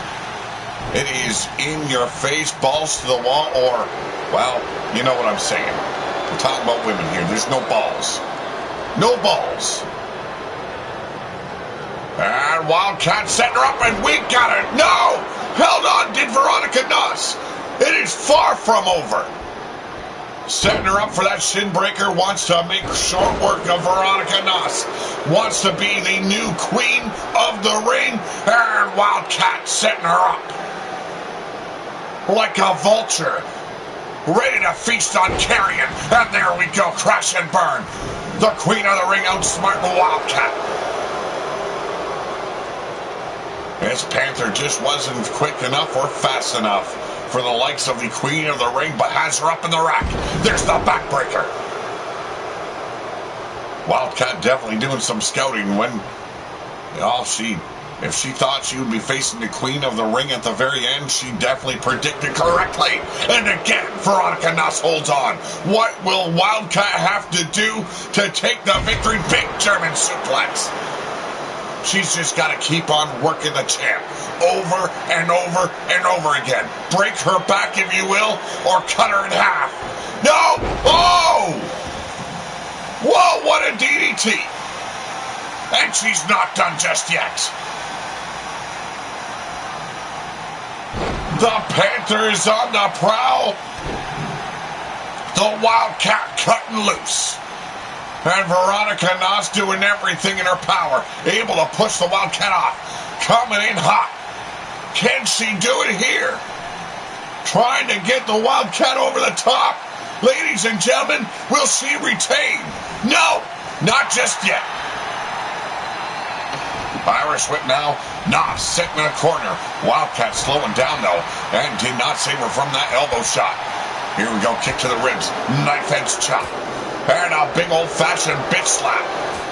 It is in your face, balls to the wall, or, well, you know what I'm saying. We're talking about women here. There's no balls. No balls. And Wildcat setting her up, and we got it. No! Held on, did Veronica Noss. It is far from over. Setting her up for that shin breaker, wants to make short work of Veronica Noss. Wants to be the new queen of the ring, and Wildcat setting her up. Like a vulture, ready to feast on carrion, and there we go, crash and burn. The queen of the ring outsmarting Wildcat. This Panther just wasn't quick enough or fast enough for the likes of the queen of the ring, but has her up in the rack. There's the backbreaker. Wildcat definitely doing some scouting when, if she thought she would be facing the queen of the ring at the very end, she definitely predicted correctly. And again, Veronica Noss holds on. What will Wildcat have to do to take the victory? Big German suplex. She's just got to keep on working the champ over and over and over again. Break her back, if you will, or cut her in half. No! Oh! Whoa, what a DDT! And she's not done just yet. The Panther is on the prowl. The Wildcat cutting loose. And Veronica Noss doing everything in her power, able to push the Wildcat off. Coming in hot. Can she do it here? Trying to get the Wildcat over the top. Ladies and gentlemen, will she retain? No, not just yet. Irish whip now. Noss sitting in a corner. Wildcat slowing down though, and did not save her from that elbow shot. Here we go, kick to the ribs. Knife edge chop. And a big old-fashioned bitch slap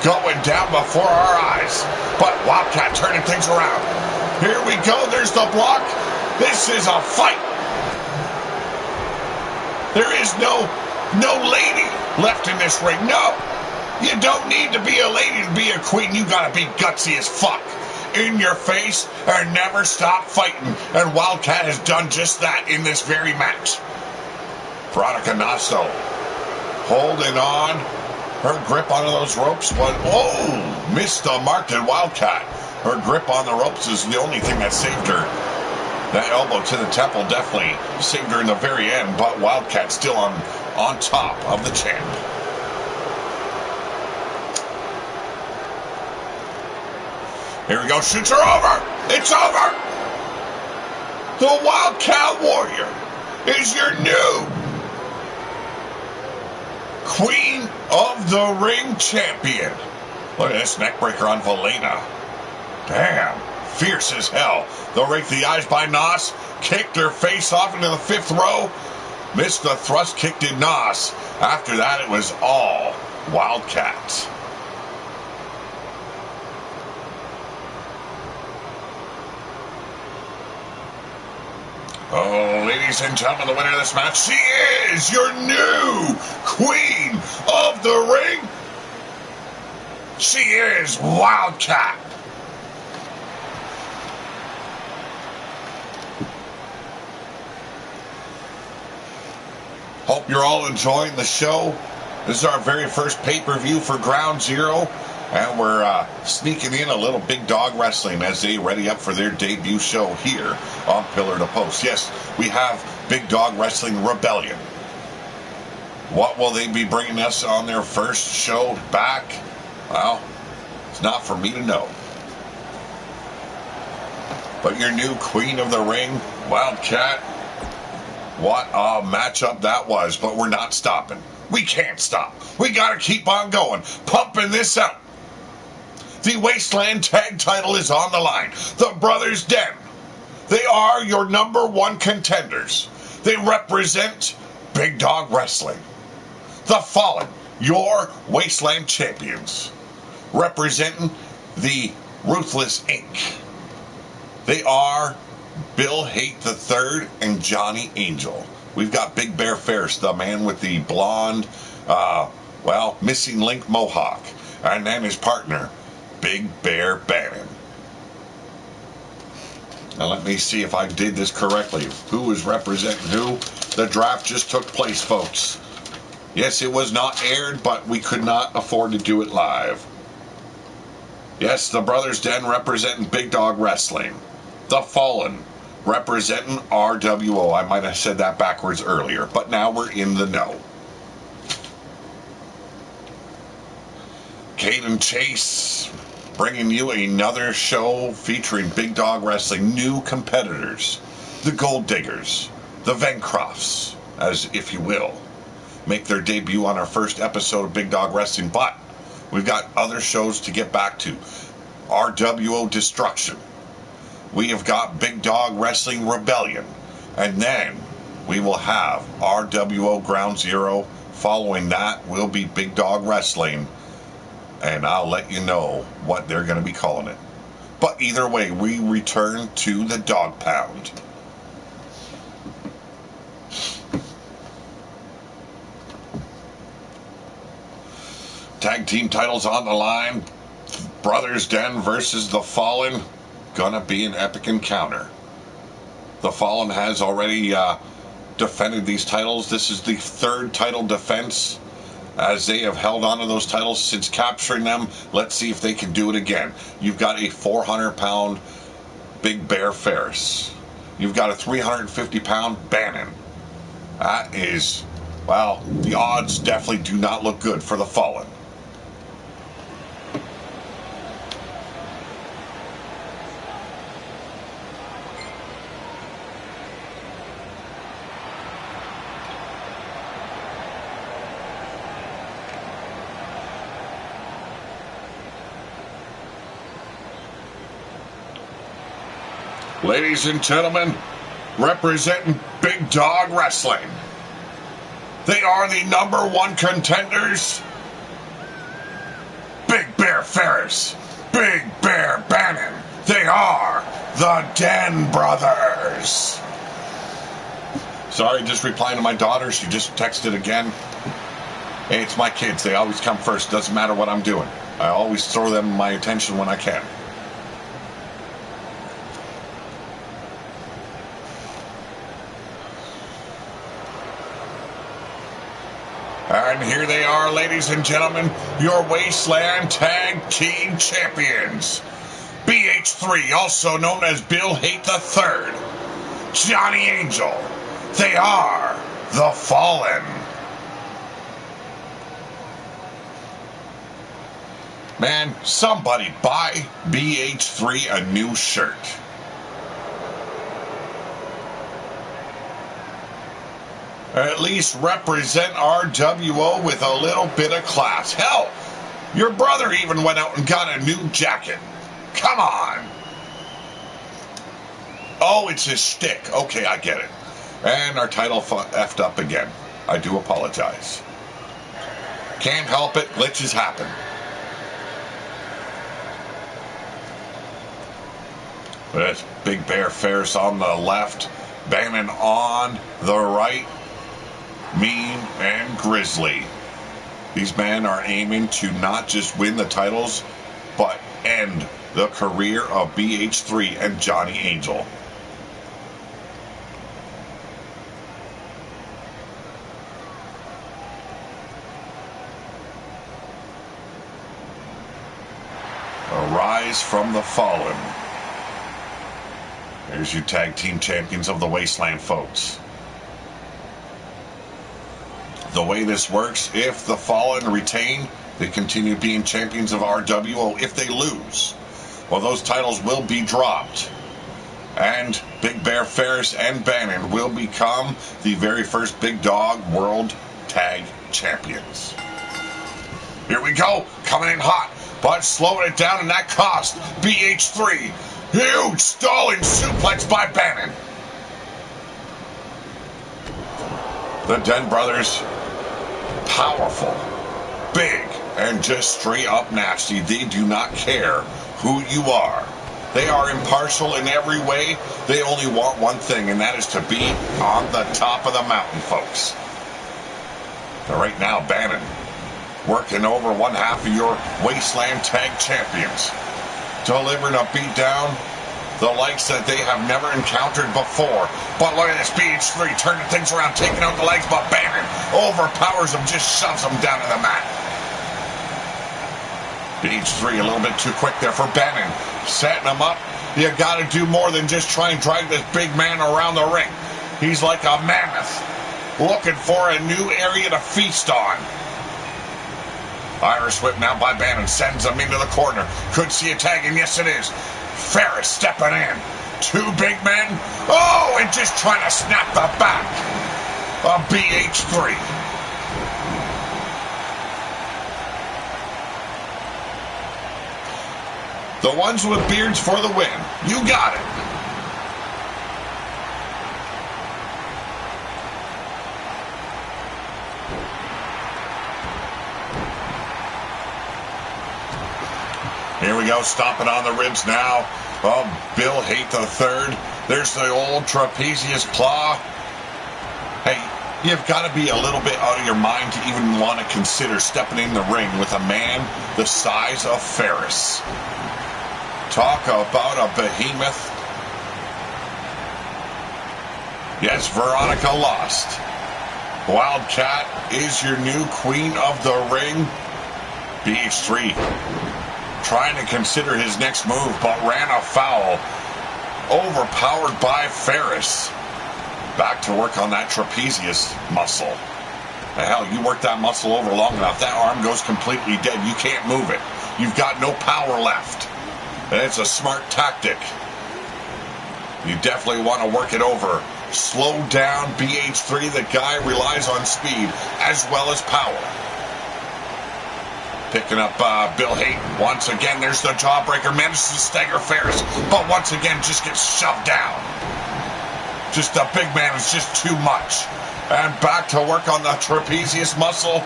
going down before our eyes. But Wildcat turning things around. Here we go. There's the block. This is a fight. There is no lady left in this ring. No. You don't need to be a lady to be a queen. You got to be gutsy as fuck. In your face and never stop fighting. And Wildcat has done just that in this very match. Veronica Noss, though, holding on. Her grip onto those ropes was, missed the mark to Wildcat. Her grip on the ropes is the only thing that saved her. That elbow to the temple definitely saved her in the very end, but Wildcat still on top of the champ. Here we go, shoots her over. It's over. The Wildcat Warrior is your new Queen of the Ring champion. Look at this neckbreaker on Valena. Damn, fierce as hell. Though raked the eyes by Noss, kicked her face off into the fifth row. Missed the thrust kick to Noss. After that, it was all Wildcat. Oh, ladies and gentlemen, the winner of this match, she is your new Queen of the Ring. She is Wildcat. Hope you're all enjoying the show. This is our very first pay-per-view for Ground Zero. And we're sneaking in a little Big Dog Wrestling as they ready up for their debut show here on Pillar to Post. Yes, we have Big Dog Wrestling Rebellion. What will they be bringing us on their first show back? Well, it's not for me to know. But your new Queen of the Ring, Wildcat, what a matchup that was. But we're not stopping. We can't stop. We got to keep on going, pumping this out. The Wasteland Tag title is on the line. The Brothers Den. They are your #1 contenders. They represent Big Dog Wrestling. The Fallen, your Wasteland champions. Representing the Ruthless Inc. They are Bill Haight III and Johnny Angel. We've got Big Bear Ferris, the man with the blonde, missing link mohawk. And then his partner, Big Bear Bannon. Now let me see if I did this correctly. Who is representing who? The draft just took place, folks. Yes, it was not aired, but we could not afford to do it live. Yes, the Brothers Den representing Big Dog Wrestling. The Fallen representing RWO. I might have said that backwards earlier, but now we're in the know. Caden Chase bringing you another show featuring Big Dog Wrestling new competitors. The Gold Diggers, the Vencrofts, as if you will, make their debut on our first episode of Big Dog Wrestling, but we've got other shows to get back to. RWO Destruction. We have got Big Dog Wrestling Rebellion. And then we will have RWO Ground Zero. Following that will be Big Dog Wrestling. And I'll let you know what they're going to be calling it. But either way, we return to the Dog Pound. Tag team titles on the line. Brothers Den versus The Fallen. Gonna be an epic encounter. The Fallen has already defended these titles. This is the third title defense, as they have held on to those titles since capturing them. Let's see if they can do it again. You've got a 400-pound Big Bear Ferris. You've got a 350-pound Bannon. That is, well, the odds definitely do not look good for The Fallen. Ladies and gentlemen, representing Big Dog Wrestling, they are the #1 contenders, Big Bear Ferris, Big Bear Bannon. They are the Den Brothers. Sorry, just replying to my daughter. She just texted again. Hey, it's my kids. They always come first. Doesn't matter what I'm doing. I always throw them my attention when I can. And here they are, ladies and gentlemen, your Wasteland Tag Team Champions. BH3, also known as Bill Hate III. Johnny Angel. They are The Fallen. Man, somebody buy BH3 a new shirt. At least represent RWO with a little bit of class. Hell, your brother even went out and got a new jacket. Come on. Oh, it's his shtick. Okay, I get it. And our title effed up again. I do apologize. Can't help it. Glitches happen. That's Big Bear Ferris on the left. Bannon on the right. Mean and Grizzly. These men are aiming to not just win the titles, but end the career of BH3 and Johnny Angel. Arise from the fallen. There's your tag team champions of the Wasteland, folks. The way this works, if the Fallen retain, they continue being champions of RWO. If they lose, well, those titles will be dropped. And Big Bear Ferris and Bannon will become the very first Big Dog World Tag Champions. Here we go, coming in hot, but slowing it down, and that cost BH3. Huge stalling suplex by Bannon. The Den Brothers, powerful, big, and just straight up nasty. They do not care who you are. They are impartial in every way. They only want one thing, and that is to be on the top of the mountain, folks. But right now, Bannon working over one half of your Wasteland Tag Champions, delivering a beatdown the likes that they have never encountered before. But look at this, BH3 turning things around, taking out the legs, but Bannon overpowers them, just shoves them down to the mat. BH3 a little bit too quick there for Bannon, setting him up. You got to do more than just try and drag this big man around the ring. He's like a mammoth, looking for a new area to feast on. Irish whip now by Bannon, sends him into the corner. Could see a tag, and yes it is. Ferris stepping in. Two big men. Oh, and just trying to snap the back of BH3. The ones with beards for the win. You got it. Here we go, stomping on the ribs now. Oh, Bill Haight the third. There's the old trapezius claw. Hey, you've got to be a little bit out of your mind to even want to consider stepping in the ring with a man the size of Ferris. Talk about a behemoth. Yes, Veronica lost. Wildcat is your new queen of the ring. BH3 trying to consider his next move, but ran afoul. Overpowered by Ferris. Back to work on that trapezius muscle. The hell, you work that muscle over long enough, that arm goes completely dead. You can't move it. You've got no power left. And it's a smart tactic. You definitely want to work it over. Slow down BH3. The guy relies on speed as well as power. Picking up Bill Haight. Once again, there's the jawbreaker. Manages to stagger Ferris, but once again just gets shoved down. Just the big man is just too much. And back to work on the trapezius muscle.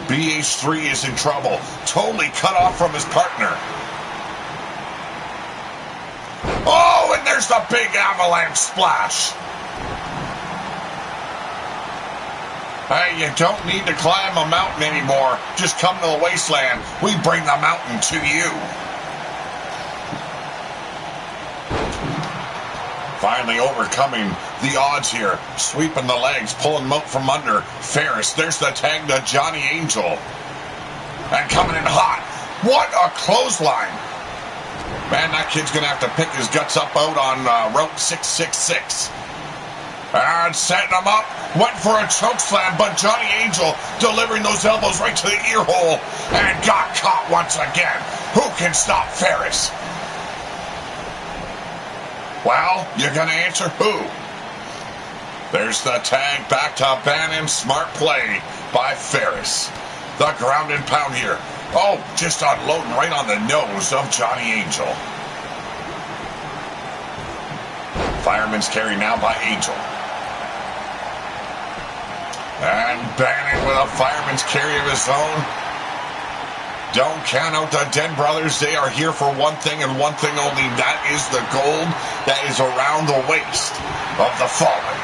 BH3 is in trouble. Totally cut off from his partner. Oh, and there's the big avalanche splash. Hey, you don't need to climb a mountain anymore. Just come to the wasteland. We bring the mountain to you. Finally overcoming the odds here. Sweeping the legs, pulling him out from under. Ferris, there's the tag to Johnny Angel. And coming in hot. What a clothesline. Man, that kid's going to have to pick his guts up out on rope 666. And setting him up. Went for a choke slam, but Johnny Angel delivering those elbows right to the ear hole. And got caught once again. Who can stop Ferris? Well, you're going to answer who? There's the tag back to Bannon. Smart play by Ferris. The ground and pound here. Oh, just unloading right on the nose of Johnny Angel. Fireman's carry now by Angel. And Bannon with a fireman's carry of his own. Don't count out the Den Brothers. They are here for one thing and one thing only. That is the gold that is around the waist of the fallen.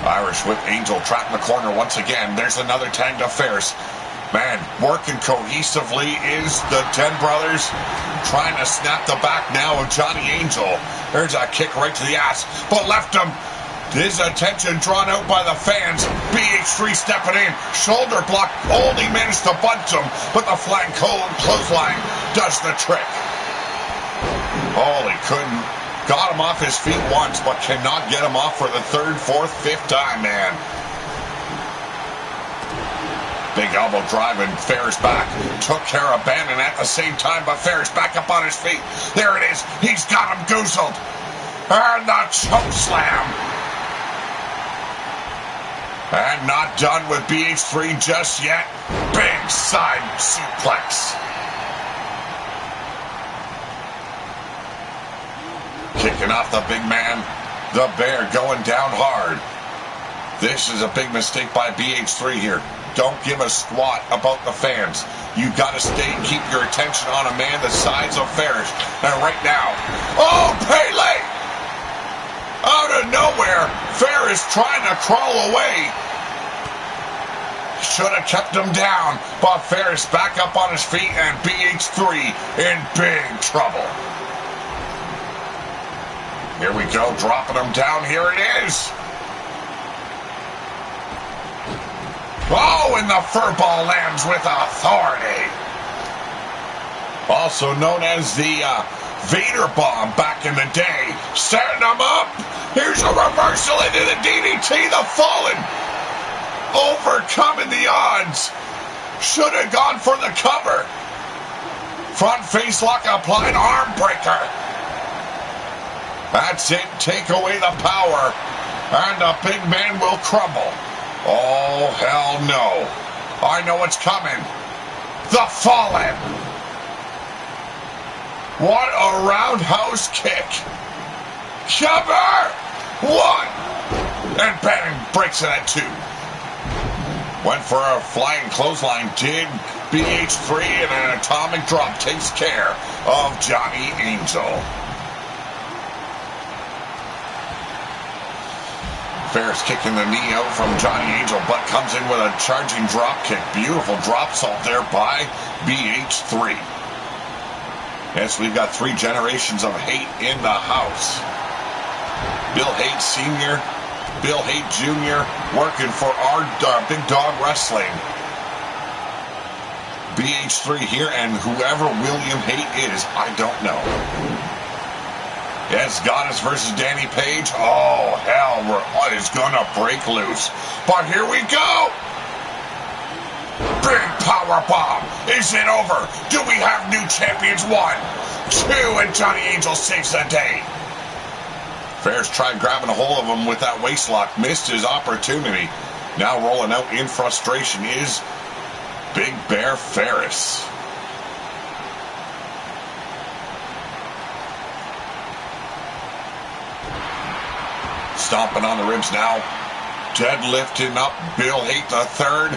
Irish whip. Angel trapped in the corner once again. There's another tag to Ferris. Man, working cohesively is the Den Brothers. Trying to snap the back now of Johnny Angel. There's a kick right to the ass, but left him. His attention drawn out by the fans. BH3 stepping in. Shoulder block. Only managed to bunch him, but the flying clothesline does the trick. Holy couldn't. Got him off his feet once, but cannot get him off for the third, fourth, fifth time, man. Big elbow driving Ferris back. Took care of Bannon at the same time, but Ferris back up on his feet. There it is. He's got him goozled. And the choke slam. And not done with BH3 just yet. Big side suplex. Kicking off the big man. The Bear going down hard. This is a big mistake by BH3 here. Don't give a squat about the fans. You got to stay and keep your attention on a man the size of Ferris. And right now, oh, Pele! Out of nowhere, Ferris trying to crawl away. Should have kept him down, but Ferris back up on his feet and BH3 in big trouble. Here we go, dropping him down. Here it is. Oh, and the fur ball lands with authority. Also known as the Vader Bomb back in the day. Setting him up. Here's a reversal into the DDT. The Fallen overcoming the odds. Should have gone for the cover. Front face lock applied, arm breaker. That's it. Take away the power, and the big man will crumble. Oh, hell no. I know what's coming. The Fallen. What a roundhouse kick. Cover. 1. And Bannon breaks it at 2. Went for a flying clothesline. Did BH3, and an atomic drop takes care of Johnny Angel. Ferris kicking the knee out from Johnny Angel, but comes in with a charging drop kick. Beautiful drop salt there by BH3. Yes, we've got 3 generations of hate in the house. Bill Hate Sr., Bill Hate Jr. working for our Big Dog Wrestling. BH3 here, and whoever William Hate is, I don't know. Yes, Goddess versus Danny Page. Oh, hell, it's gonna break loose. But here we go. Big power bomb. Is it over? Do we have new champions? 1, 2, and Johnny Angel saves the day. Ferris tried grabbing a hold of him with that waistlock. Missed his opportunity. Now rolling out in frustration is Big Bear Ferris. Stomping on the ribs now. Deadlifting up Bill Hate the third.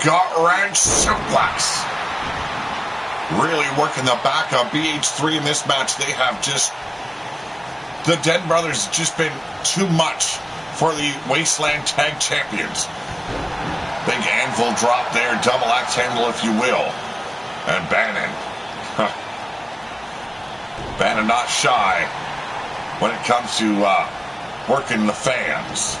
Gut wrench suplex. Really working the back of BH3 in this match. They have just... The Den Brothers have just been too much for the Wasteland Tag Champions. Big anvil drop there. Double axe handle, if you will. And Bannon. Bannon not shy when it comes to... working the fans.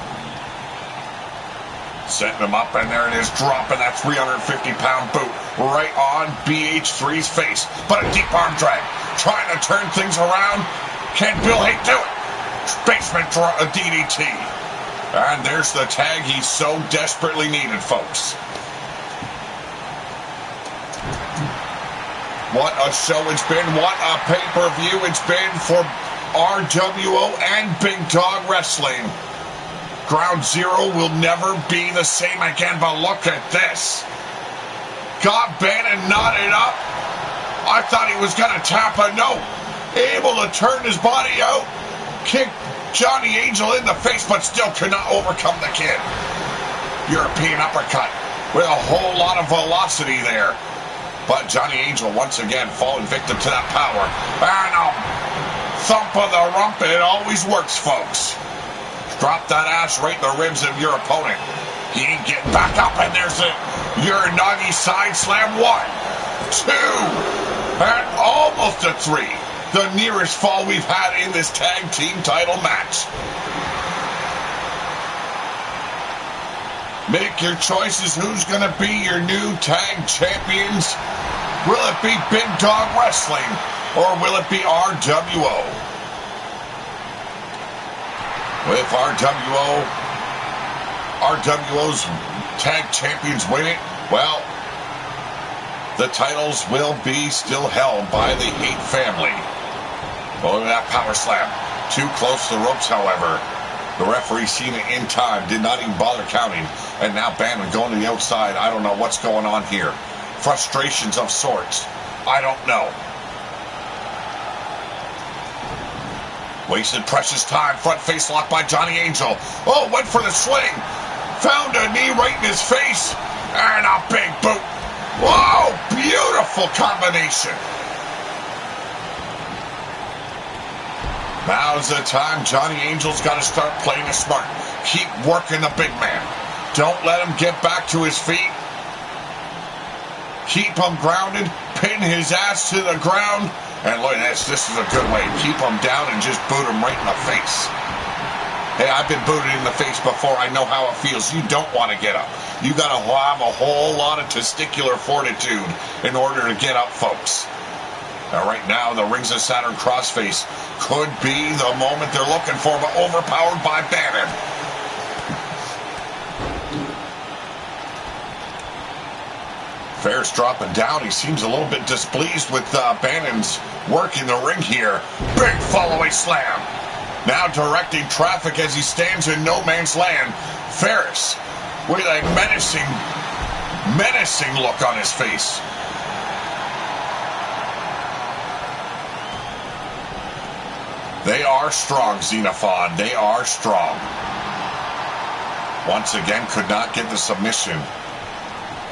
Setting them up, and there it is, dropping that 350-pound boot right on BH3's face. But a deep arm drag, trying to turn things around. Can Bill Hate do it? Basement DDT. And there's the tag he so desperately needed, folks. What a show it's been. What a pay-per-view it's been for RWO and Big Dog Wrestling. Ground Zero will never be the same again, but look at this. Got Bannon knotted up. I thought he was going to tap a note. Able to turn his body out. Kick Johnny Angel in the face, but still could not overcome the kid. European uppercut with a whole lot of velocity there. But Johnny Angel once again falling victim to that power. And a thump of the rump, it always works, folks. Drop that ass right in the ribs of your opponent. He ain't getting back up, and there's a Uranagi side slam. 1, 2, and almost a 3. The nearest fall we've had in this tag team title match. Make your choices. Who's going to be your new tag champions? Will it be Big Dog Wrestling, or will it be RWO? With RWO's tag champions win it, well, the titles will be still held by the Hate family. Oh, that power slam. Too close to the ropes, however. The referee seen it in time, did not even bother counting, and now Bannon going to the outside. I don't know what's going on here. Frustrations of sorts. I don't know. Wasted precious time. Front face lock by Johnny Angel. Oh, went for the swing. Found a knee right in his face. And a big boot. Whoa, beautiful combination. Now's the time. Johnny Angel's got to start playing it smart. Keep working the big man. Don't let him get back to his feet. Keep him grounded. Pin his ass to the ground. And look at this. This is a good way. Keep him down and just boot him right in the face. Hey, I've been booted in the face before. I know how it feels. You don't want to get up. You got to have a whole lot of testicular fortitude in order to get up, folks. Now, right now, the Rings of Saturn crossface could be the moment they're looking for, but overpowered by Bannon. Ferris dropping down. He seems a little bit displeased with Bannon's work in the ring here. Big fall-away slam. Now directing traffic as he stands in no man's land. Ferris with a menacing look on his face. They are strong, Xenophon. They are strong. Once again, could not get the submission.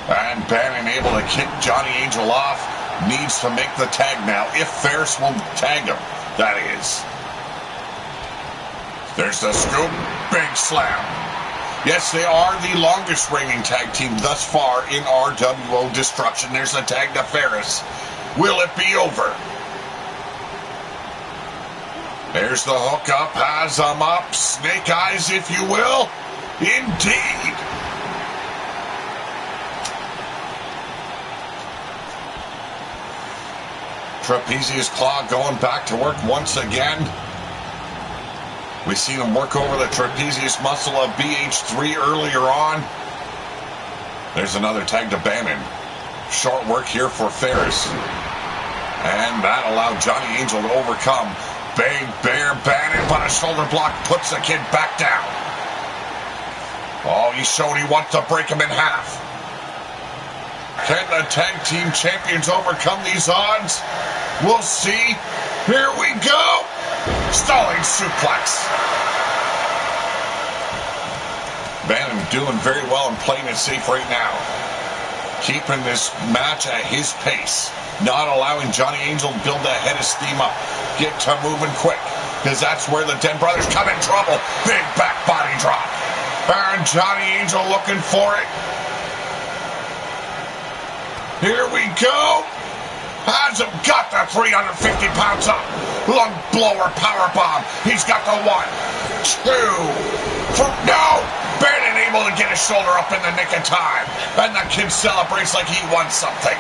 And Bannon able to kick Johnny Angel off. Needs to make the tag now, if Ferris will tag him. That is. There's the scoop. Big slam. Yes, they are the longest reigning tag team thus far in RWO Destruction. There's the tag to Ferris. Will it be over? There's the hookup, has him up, snake eyes if you will. Indeed. Trapezius claw going back to work once again. We've seen him work over the trapezius muscle of BH3 earlier on. There's another tag to Bannon. Short work here for Ferris. And that allowed Johnny Angel to overcome. Big Bear Bannon, but a shoulder block puts the kid back down. Oh, he showed he wants to break him in half. Can the tag team champions overcome these odds? We'll see. Here we go. Stalling suplex. Bannon doing very well and playing it safe right now. Keeping this match at his pace. Not allowing Johnny Angel to build that head of steam up. Get to moving quick. Because that's where the Den Brothers come in trouble. Big back body drop. And Johnny Angel looking for it. Here we go. Has him got the 350 pounds up. Lung blower power bomb. He's got the 1, 2, 3. No! Bannon able to get his shoulder up in the nick of time. And the kid celebrates like he won something.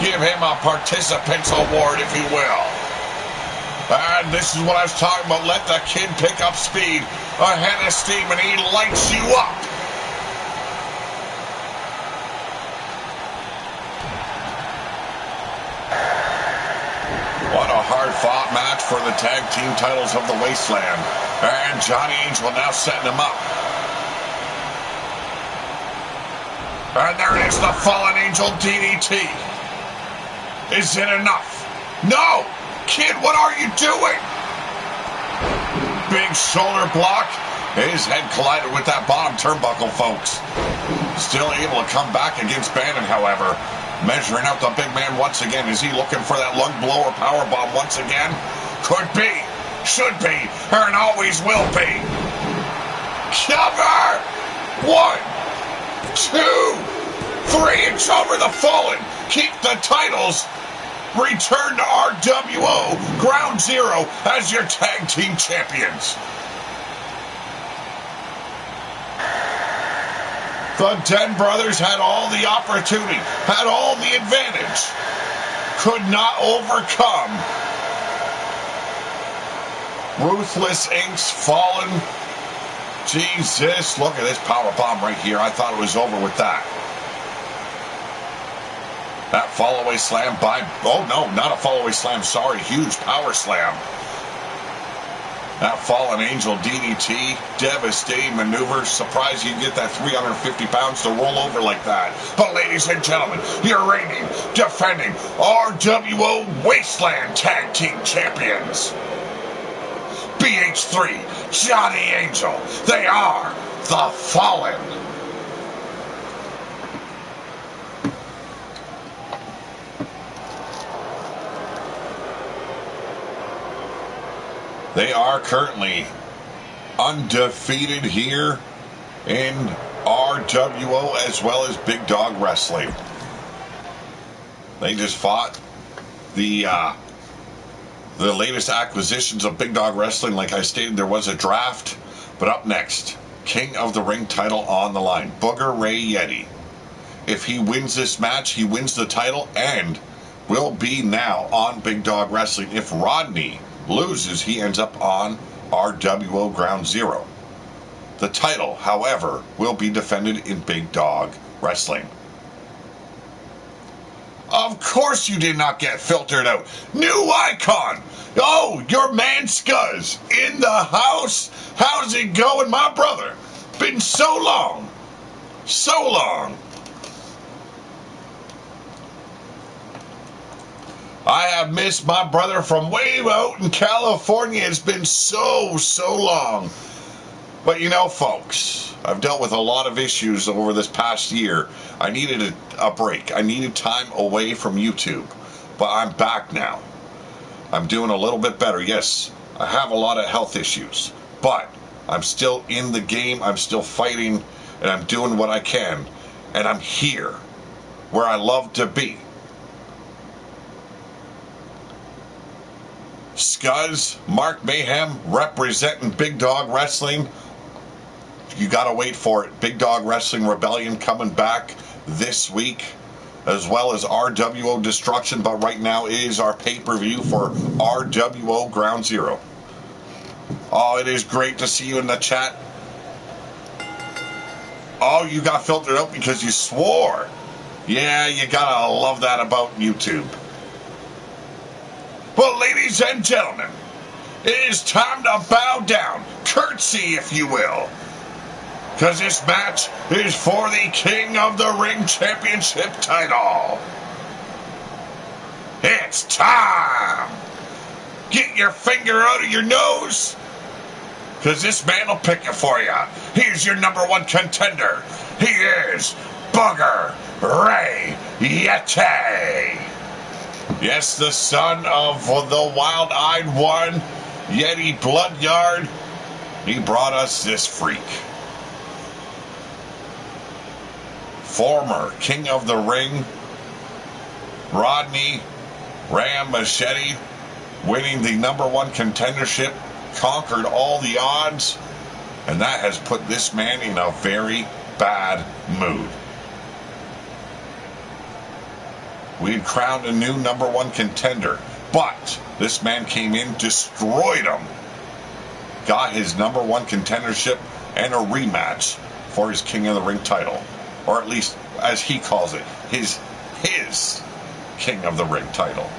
Give him a participant's award, if you will. And this is what I was talking about. Let the kid pick up speed. A head of steam, and he lights you up. What a hard-fought match for the tag team titles of the Wasteland. And Johnny Angel now setting him up. And there it is, the Fallen Angel DDT. Is it enough? No! Kid, what are you doing? Big shoulder block. His head collided with that bottom turnbuckle, folks. Still able to come back against Bannon, however. Measuring out the big man once again. Is he looking for that lung blower powerbomb once again? Could be. Should be. And always will be. Cover! 1, 2, 3. It's over the Fallen. Keep the titles. Return to RWO Ground Zero as your tag team champions. The Den Brothers had all the opportunity, had all the advantage, could not overcome Ruthless Inc.'s Fallen. Jesus, look at this power bomb right here. I thought it was over with that. That fall-away slam by... Oh, no, not a fall-away slam. Sorry, huge power slam. That Fallen Angel DDT. Devastating maneuver. Surprised you get that 350 pounds to roll over like that. But ladies and gentlemen, your reigning, defending RWO Wasteland Tag Team Champions. BH3, Johnny Angel. They are the Fallen. They are currently undefeated here in RWO as well as Big Dog Wrestling. They just fought the latest acquisitions of Big Dog Wrestling. Like I stated, there was a draft. But up next, King of the Ring title on the line. Booger Ray Yeti. If he wins this match, he wins the title and will be now on Big Dog Wrestling. If Rodney loses, he ends up on RWO Ground Zero. The title, however, will be defended in Big Dog Wrestling. Of course you did not get filtered out. New icon. Oh, your man Scuzz in the house. How's it going, my brother? Been so long. So long. I have missed my brother from way out in California. It's been so long. But you know, folks, I've dealt with a lot of issues over this past year. I needed a break. I needed time away from YouTube. But I'm back now. I'm doing a little bit better. Yes, I have a lot of health issues. But I'm still in the game. I'm still fighting. And I'm doing what I can. And I'm here, where I love to be. Scuzz, Mark Mayhem, representing Big Dawg Wrestling. You gotta wait for it. Big Dawg Wrestling Rebellion coming back this week, as well as RWO Destruction, but right now is our pay-per-view for RWO Ground Zero. Oh, it is great to see you in the chat. Oh, you got filtered out because you swore. Yeah, you gotta love that about YouTube. Well, ladies and gentlemen, it is time to bow down, curtsy if you will, because this match is for the King of the Ring Championship title. It's time. Get your finger out of your nose, because this man will pick it for you. Here's your number one contender. He is Booger Ray Yeti. Yes, the son of the wild-eyed one, Yeti Bloodyard. He brought us this freak. Former King of the Ring, Rodney Ram Machete, winning the number one contendership, conquered all the odds, and that has put this man in a very bad mood. We had crowned a new number one contender, but this man came in, destroyed him, got his number one contendership and a rematch for his King of the Ring title, or at least, as he calls it, his King of the Ring title.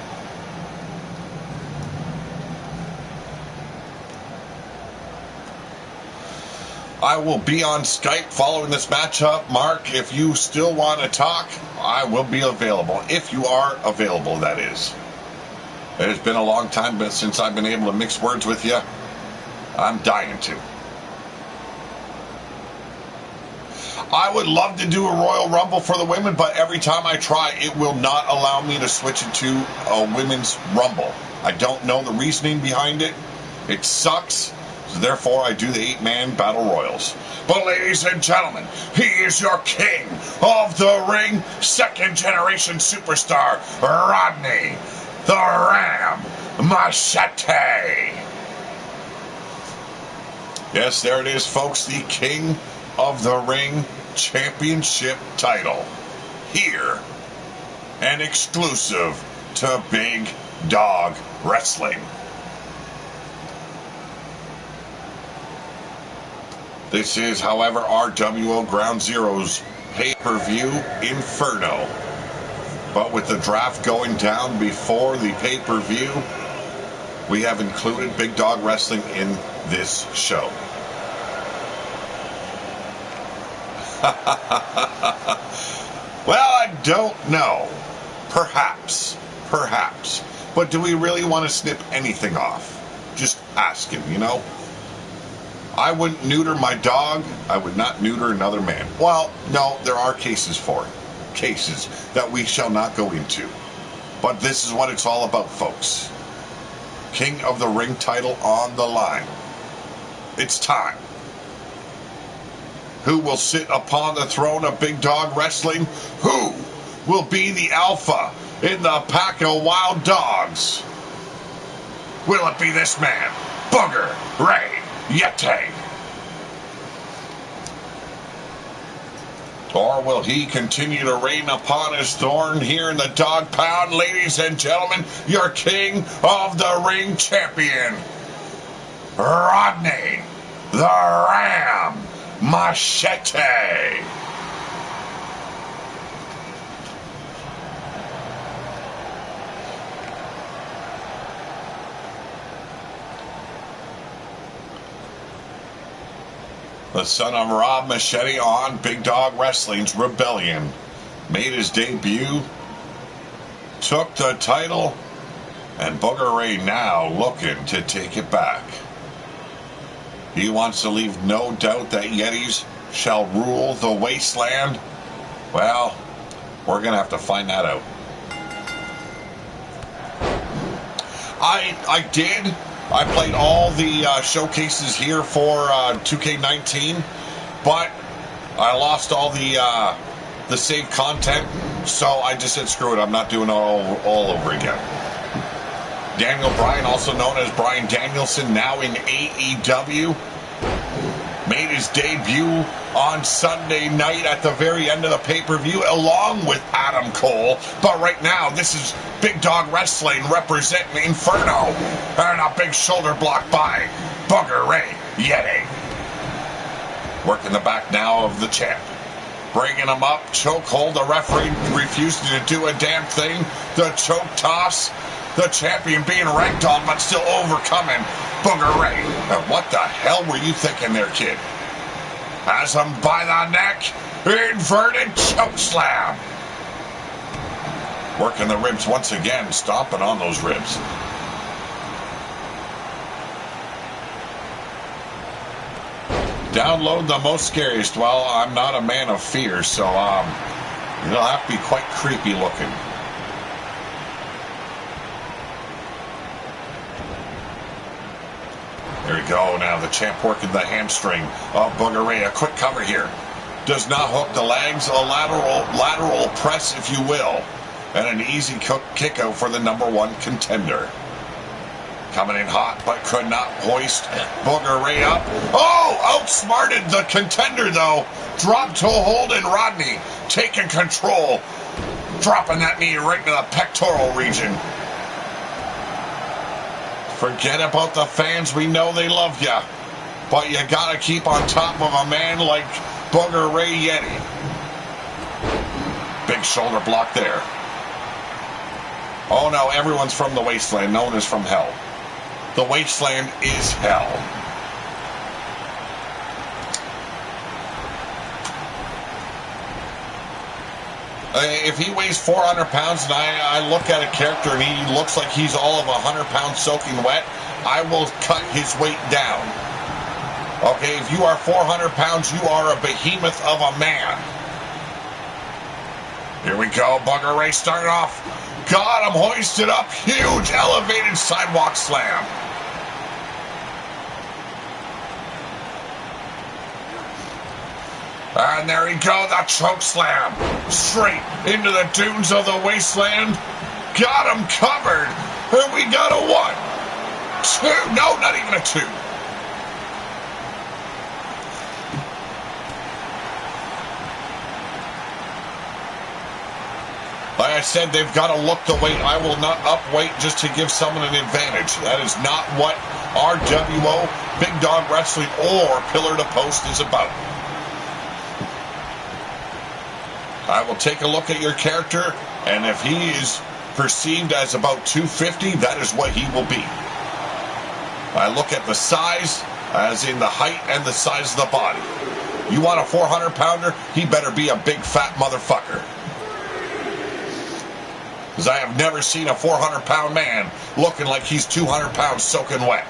I will be on Skype following this matchup. Mark, if you still want to talk, I will be available. If you are available, that is. It has been a long time since I've been able to mix words with you. I'm dying to. I would love to do a Royal Rumble for the women, but every time I try, it will not allow me to switch it to a women's Rumble. I don't know the reasoning behind it. It sucks. So therefore, I do the 8-man Battle Royals. But ladies and gentlemen, he is your King of the Ring, second-generation superstar, Rodney the Ram Machete. Yes, there it is, folks, the King of the Ring Championship title. Here, and exclusive to Big Dawg Wrestling. This is, however, RWO Ground Zero's pay-per-view Inferno. But with the draft going down before the pay-per-view, we have included Big Dawg Wrestling in this show. Well, I don't know. Perhaps. But do we really want to snip anything off? Just asking, you know? I wouldn't neuter my dog. I would not neuter another man. Well, no, there are cases for it. Cases that we shall not go into. But this is what it's all about, folks. King of the Ring title on the line. It's time. Who will sit upon the throne of Big Dawg Wrestling? Who will be the alpha in the pack of wild dogs? Will it be this man, Booger Ray Yeti? Or will he continue to reign upon his throne here in the Dog Pound? Ladies and gentlemen, your King of the Ring champion, Rodney the Ram Machete. The son of Rob Machete on Big Dog Wrestling's Rebellion. Made his debut, took the title, and Booger Ray now looking to take it back. He wants to leave no doubt that Yetis shall rule the wasteland. Well, we're going to have to find that out. I played all the showcases here for 2K19, but I lost all the saved content, so I just said screw it, I'm not doing it all over again. Daniel Bryan, also known as Bryan Danielson, now in AEW, made his debut on Sunday night at the very end of the pay-per-view along with Adam Cole. But right now, this is Big Dog Wrestling representing Inferno. And a big shoulder block by Booger Ray Yeti. Working the back now of the champ. Bringing him up, chokehold. The referee refusing to do a damn thing. The choke toss. The champion being ragdolled but still overcoming Booger Ray. And what the hell were you thinking there, kid? Has him by the neck. Inverted choke slam. Working the ribs once again, stomping on those ribs. Download the most scariest. Well, I'm not a man of fear, so it'll have to be quite creepy looking. There we go. Now the champ working the hamstring of Booger Ray. A quick cover here. Does not hook the legs. A lateral press, if you will. And an easy kick out for the #1 contender. Coming in hot, but could not hoist Booger Ray up. Oh, outsmarted the contender, though. Dropped toe hold, and Rodney taking control. Dropping that knee right into the pectoral region. Forget about the fans. We know they love you. But you got to keep on top of a man like Booger Ray Yeti. Big shoulder block there. Oh, no, everyone's from the wasteland. No one is from hell. The wasteland is hell. If he weighs 400 pounds and I look at a character and he looks like he's all of 100 pounds soaking wet, I will cut his weight down. Okay, if you are 400 pounds, you are a behemoth of a man. Here we go. Booger Ray starting off. Got him hoisted up. Huge elevated sidewalk slam. And there he go, the choke slam. Straight into the dunes of the wasteland. Got him covered. And we got a 1, 2. No, not even a 2. Like I said, they've got to look the weight. I will not up weight just to give someone an advantage. That is not what RWO, Big Dog Wrestling, or Pillar to Post is about. I will take a look at your character, and if he is perceived as about 250, that is what he will be. I look at the size, as in the height and the size of the body. You want a 400-pounder? He better be a big fat motherfucker. Because I have never seen a 400-pound man looking like he's 200 pounds soaking wet.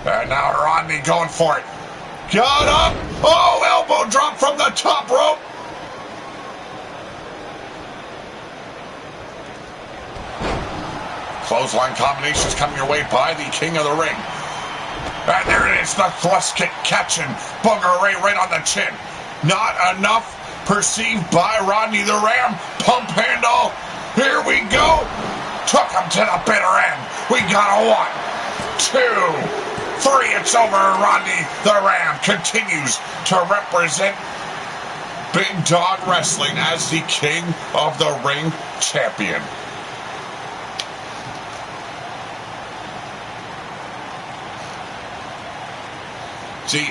And now Rodney going for it. Got up. Oh, elbow drop from the top rope. Clothesline combinations coming your way by the king of the ring. And there it is, the thrust kick catching Booger Ray right on the chin. Not enough perceived by Rodney the Ram. Pump handle. Here we go. Took him to the bitter end. We got a 1, 2, 3, it's over. Rodney the Ram continues to represent Big Dog Wrestling as the King of the Ring champion. See,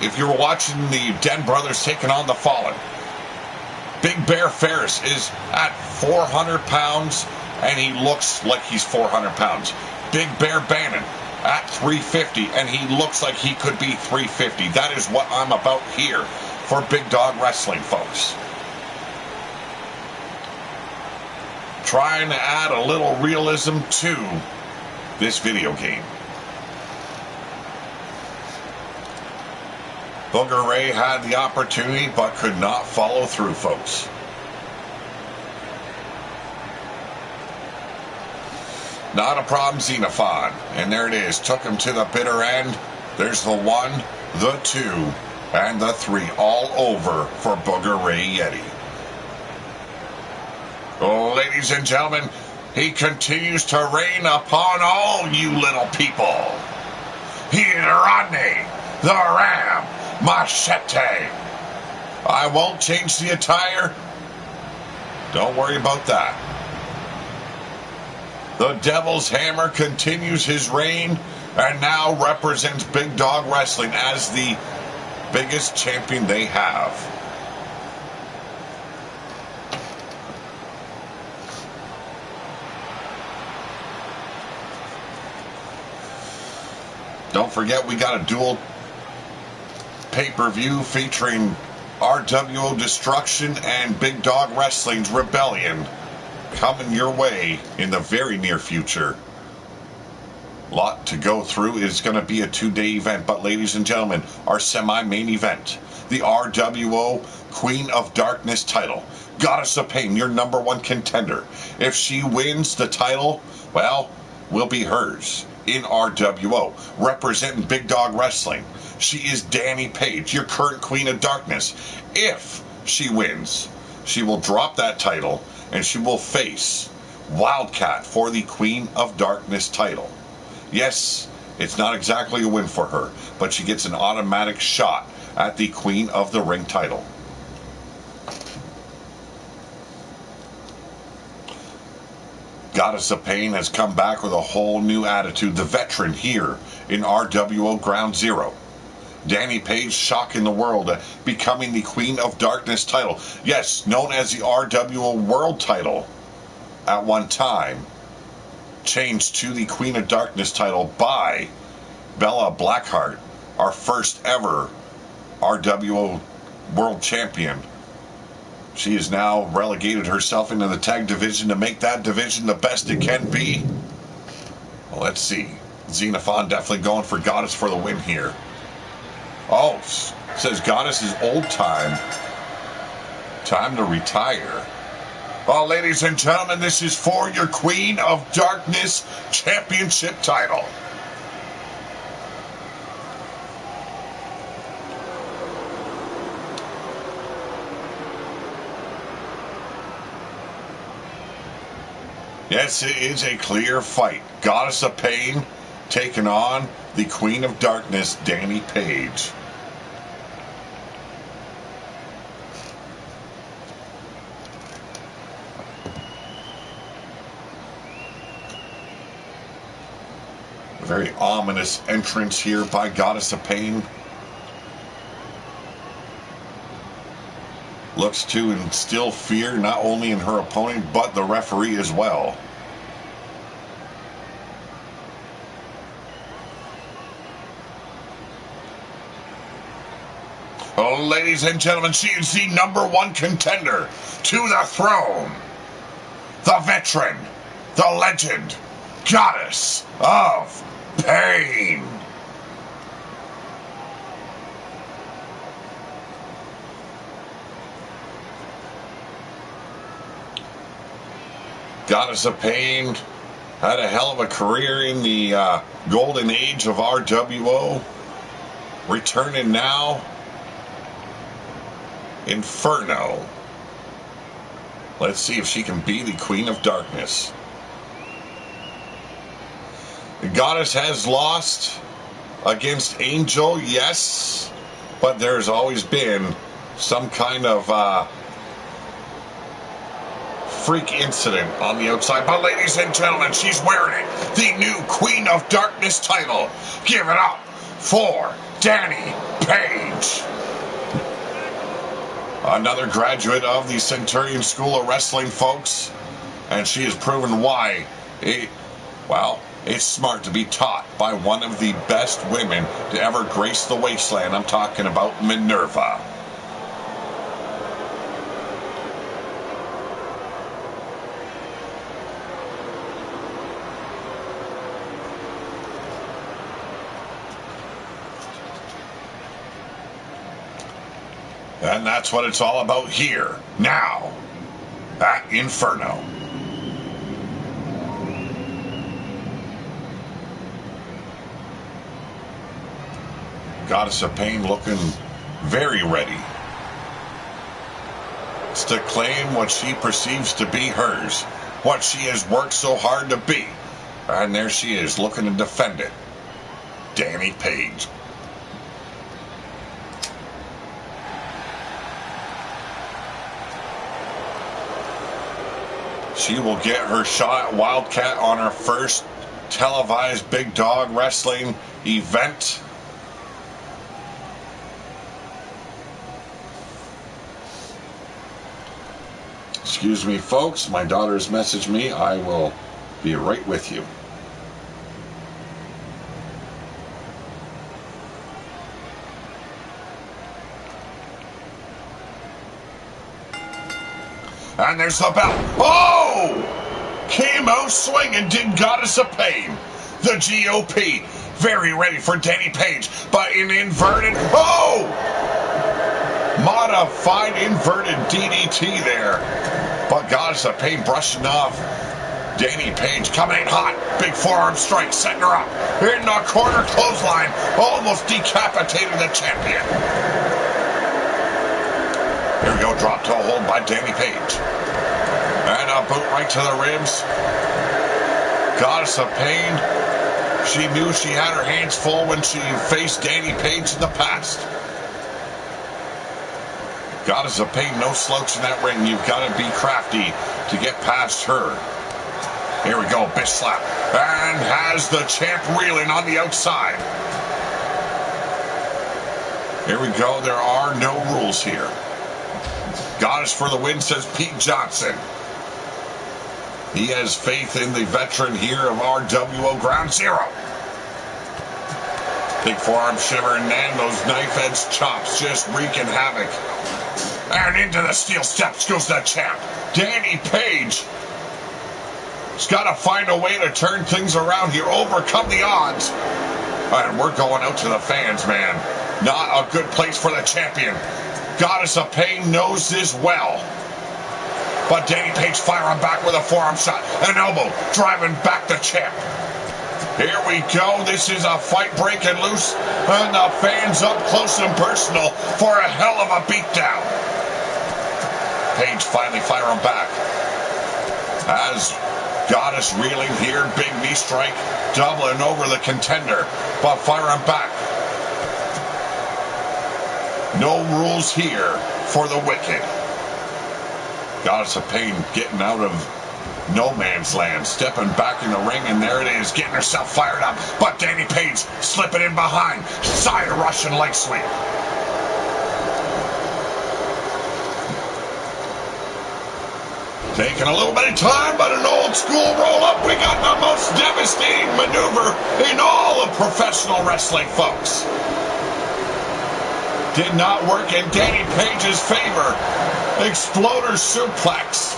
if you were watching the Den Brothers taking on the Fallen, Big Bear Ferris is at 400 pounds, and he looks like he's 400 pounds. Big Bear Bannon at 350, and he looks like he could be 350. That is what I'm about here for Big Dog Wrestling, folks. Trying to add a little realism to this video game. Booger Ray had the opportunity but could not follow through, folks. Not a problem, Xenophon. And there it is. Took him to the bitter end. There's the 1, the 2, and the 3 all over for Booger Ray Yeti. Oh, ladies and gentlemen, he continues to reign upon all you little people. He's Rodney, the Ram Machete. I won't change the attire. Don't worry about that. The Devil's Hammer continues his reign and now represents Big Dog Wrestling as the biggest champion they have. Don't forget, we got a dual pay-per-view featuring RWO Destruction and Big Dog Wrestling's Rebellion coming your way in the very near future. Lot to go through. It's going to be a 2-day event, but ladies and gentlemen, our semi-main event, the RWO Queen of Darkness title. Goddess of Pain, your #1 contender. If she wins the title, well, will be hers in RWO, representing Big Dog Wrestling. She is Danny Page, your current Queen of Darkness. If she wins, she will drop that title and she will face Wildcat for the Queen of Darkness title. Yes, it's not exactly a win for her, but she gets an automatic shot at the Queen of the Ring title. Goddess of Pain has come back with a whole new attitude. The veteran here in RWO Ground Zero. Danny Page shocking the world, becoming the Queen of Darkness title. Yes, known as the RWO World title at one time. Changed to the Queen of Darkness title by Bella Blackheart, our first ever RWO World Champion. She has now relegated herself into the tag division to make that division the best it can be. Well, let's see. Xenophon definitely going for Goddess for the win here. Oh, says Goddess is old time. Time to retire. Well, ladies and gentlemen, this is for your Queen of Darkness Championship title. Yes, it is a clear fight. Goddess of Pain taking on the Queen of Darkness, Danny Page. A very ominous entrance here by Goddess of Pain. Looks to instill fear not only in her opponent, but the referee as well. Oh, ladies and gentlemen, she is the #1 contender to the throne. The veteran, the legend, Goddess of Pain. Goddess of Pain had a hell of a career in the golden age of RWO. Returning now, Inferno. Let's see if she can be the Queen of Darkness. The Goddess has lost against Angel, yes, but there's always been some kind of freak incident on the outside. But ladies and gentlemen, she's wearing the new Queen of Darkness title. Give it up for Danny Page. Another graduate of the Centurion School of Wrestling, folks. And she has proven why. Well, It's smart to be taught by one of the best women to ever grace the wasteland. I'm talking about Minerva. And that's what it's all about here, now, at Inferno. Goddess of Pain looking very ready. It's to claim what she perceives to be hers, what she has worked so hard to be. And there she is, looking to defend it. Danny Page. She will get her shot at Wildcat on her first televised Big Dog Wrestling event. Excuse me, folks. My daughter's messaged me. I will be right with you. And there's the bell. Oh! Came out swinging, did Goddess of Pain. The GOP. Very ready for Danny Page. But in inverted... Oh! Modified inverted DDT there. But Goddess of Pain brushing off Danny Page. Coming in hot. Big forearm strike. Setting her up. In the corner clothesline. Almost decapitating the champion. Here we go, drop toe hold by Danny Page. And a boot right to the ribs. Goddess of Pain. She knew she had her hands full when she faced Danny Page in the past. Goddess of Pain, no slouch in that ring. You've got to be crafty to get past her. Here we go, bitch slap. And has the champ reeling on the outside. Here we go, there are no rules here. Goddess for the win, says Pete Johnson. He has faith in the veteran here of RWO Ground Zero. Big forearm shiver, and then those knife-edge chops just wreaking havoc. And into the steel steps goes the champ. Danny Page. He's got to find a way to turn things around here, overcome the odds. And we're going out to the fans, man. Not a good place for the champion. Goddess of Pain knows this well. But Danny Page firing back with a forearm shot. An elbow driving back the champ. Here we go. This is a fight breaking loose. And the fans up close and personal for a hell of a beatdown. Page finally firing back. As Goddess reeling here. Big knee strike. Doubling over the contender. But firing back. No rules here for the wicked. Goddess of Pain getting out of no man's land, stepping back in the ring, and there it is, getting herself fired up. But Danny Page slipping in behind, side Russian leg sweep. Taking a little bit of time, but an old school roll up. We got the most devastating maneuver in all of professional wrestling, folks. Did not work in Danny Page's favor. Exploder suplex.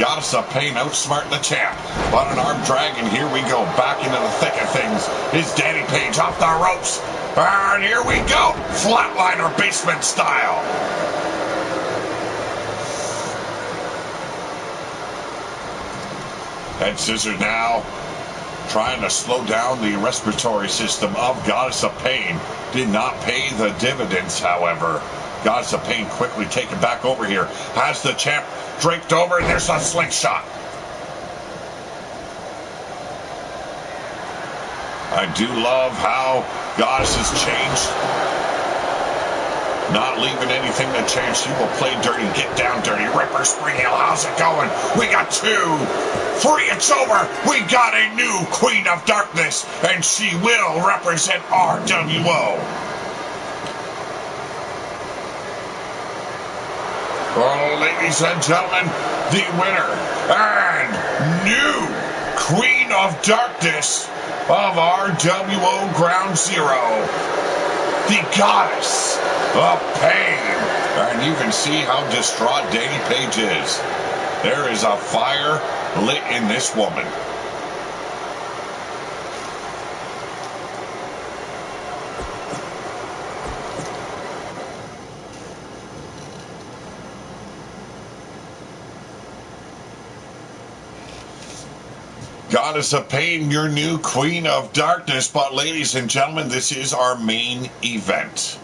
Goddess of Pain outsmarting the champ. But an arm drag, and here we go. Back into the thick of things. Is Danny Page off the ropes. And here we go. Flatliner basement style. Head scissors now. Trying to slow down the respiratory system of Goddess of Pain. Did not pay the dividends, however. Goddess of Pain quickly taken back over here. Has the champ draped over, and there's a slingshot. I do love how Goddess has changed. Not leaving anything to change. She will play dirty, get down dirty. Ripper Spring Hill, how's it going? We got 2, 3, it's over. We got a new Queen of Darkness, and she will represent RWO. Well, ladies and gentlemen, the winner and new Queen Queen of Darkness of RWO Ground Zero, the Goddess of Pain. And you can see how distraught Danny Page is. There is a fire lit in this woman. Goddess of Pain, your new Queen of Darkness. But ladies and gentlemen, this is our main event.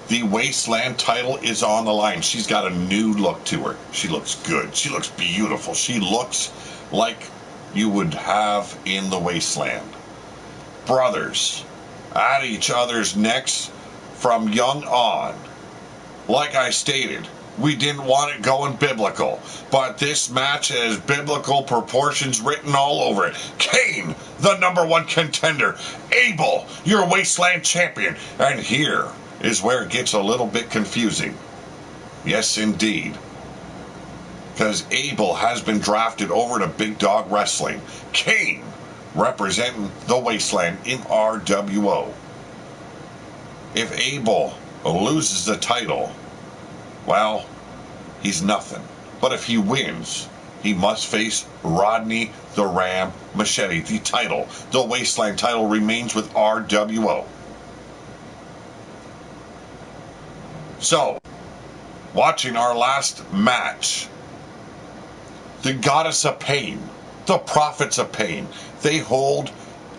The Wasteland title is on the line. She's got a new look to her. She looks good. She looks beautiful. She looks like you would have in the Wasteland. Brothers at each other's necks from young on. Like I stated, we didn't want it going biblical, but this match has biblical proportions written all over it. Kane, the #1 contender. Abel, your Wasteland champion. And here is where it gets a little bit confusing. Yes, indeed. Because Abel has been drafted over to Big Dog Wrestling. Kane representing the Wasteland in RWO. If Abel loses the title, well, he's nothing. But if he wins, he must face Rodney the Ram Machete. The title, the Wasteland title, remains with RWO. So, watching our last match, the Goddess of Pain, the Prophets of Pain, they hold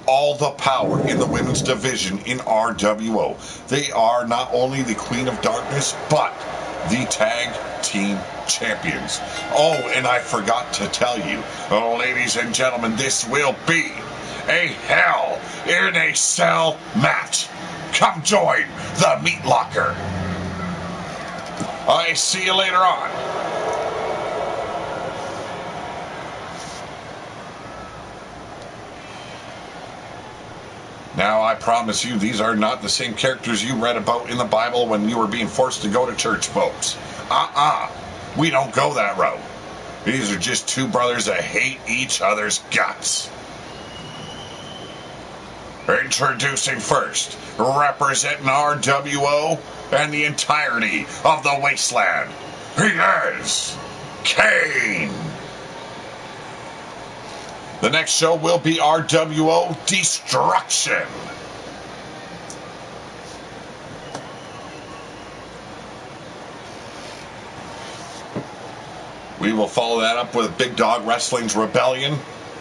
all the power in the women's division in RWO. They are not only the Queen of Darkness, but the tag team champions. Oh, and I forgot to tell you, ladies and gentlemen, this will be a Hell in a Cell match. Come join the Meat Locker. I see you later on. Now, I promise you, these are not the same characters you read about in the Bible when you were being forced to go to church, folks. We don't go that route. These are just two brothers that hate each other's guts. Introducing first, representing RWO and the entirety of the Wasteland, he is Kane. The next show will be RWO Destruction. We will follow that up with Big Dog Wrestling's Rebellion,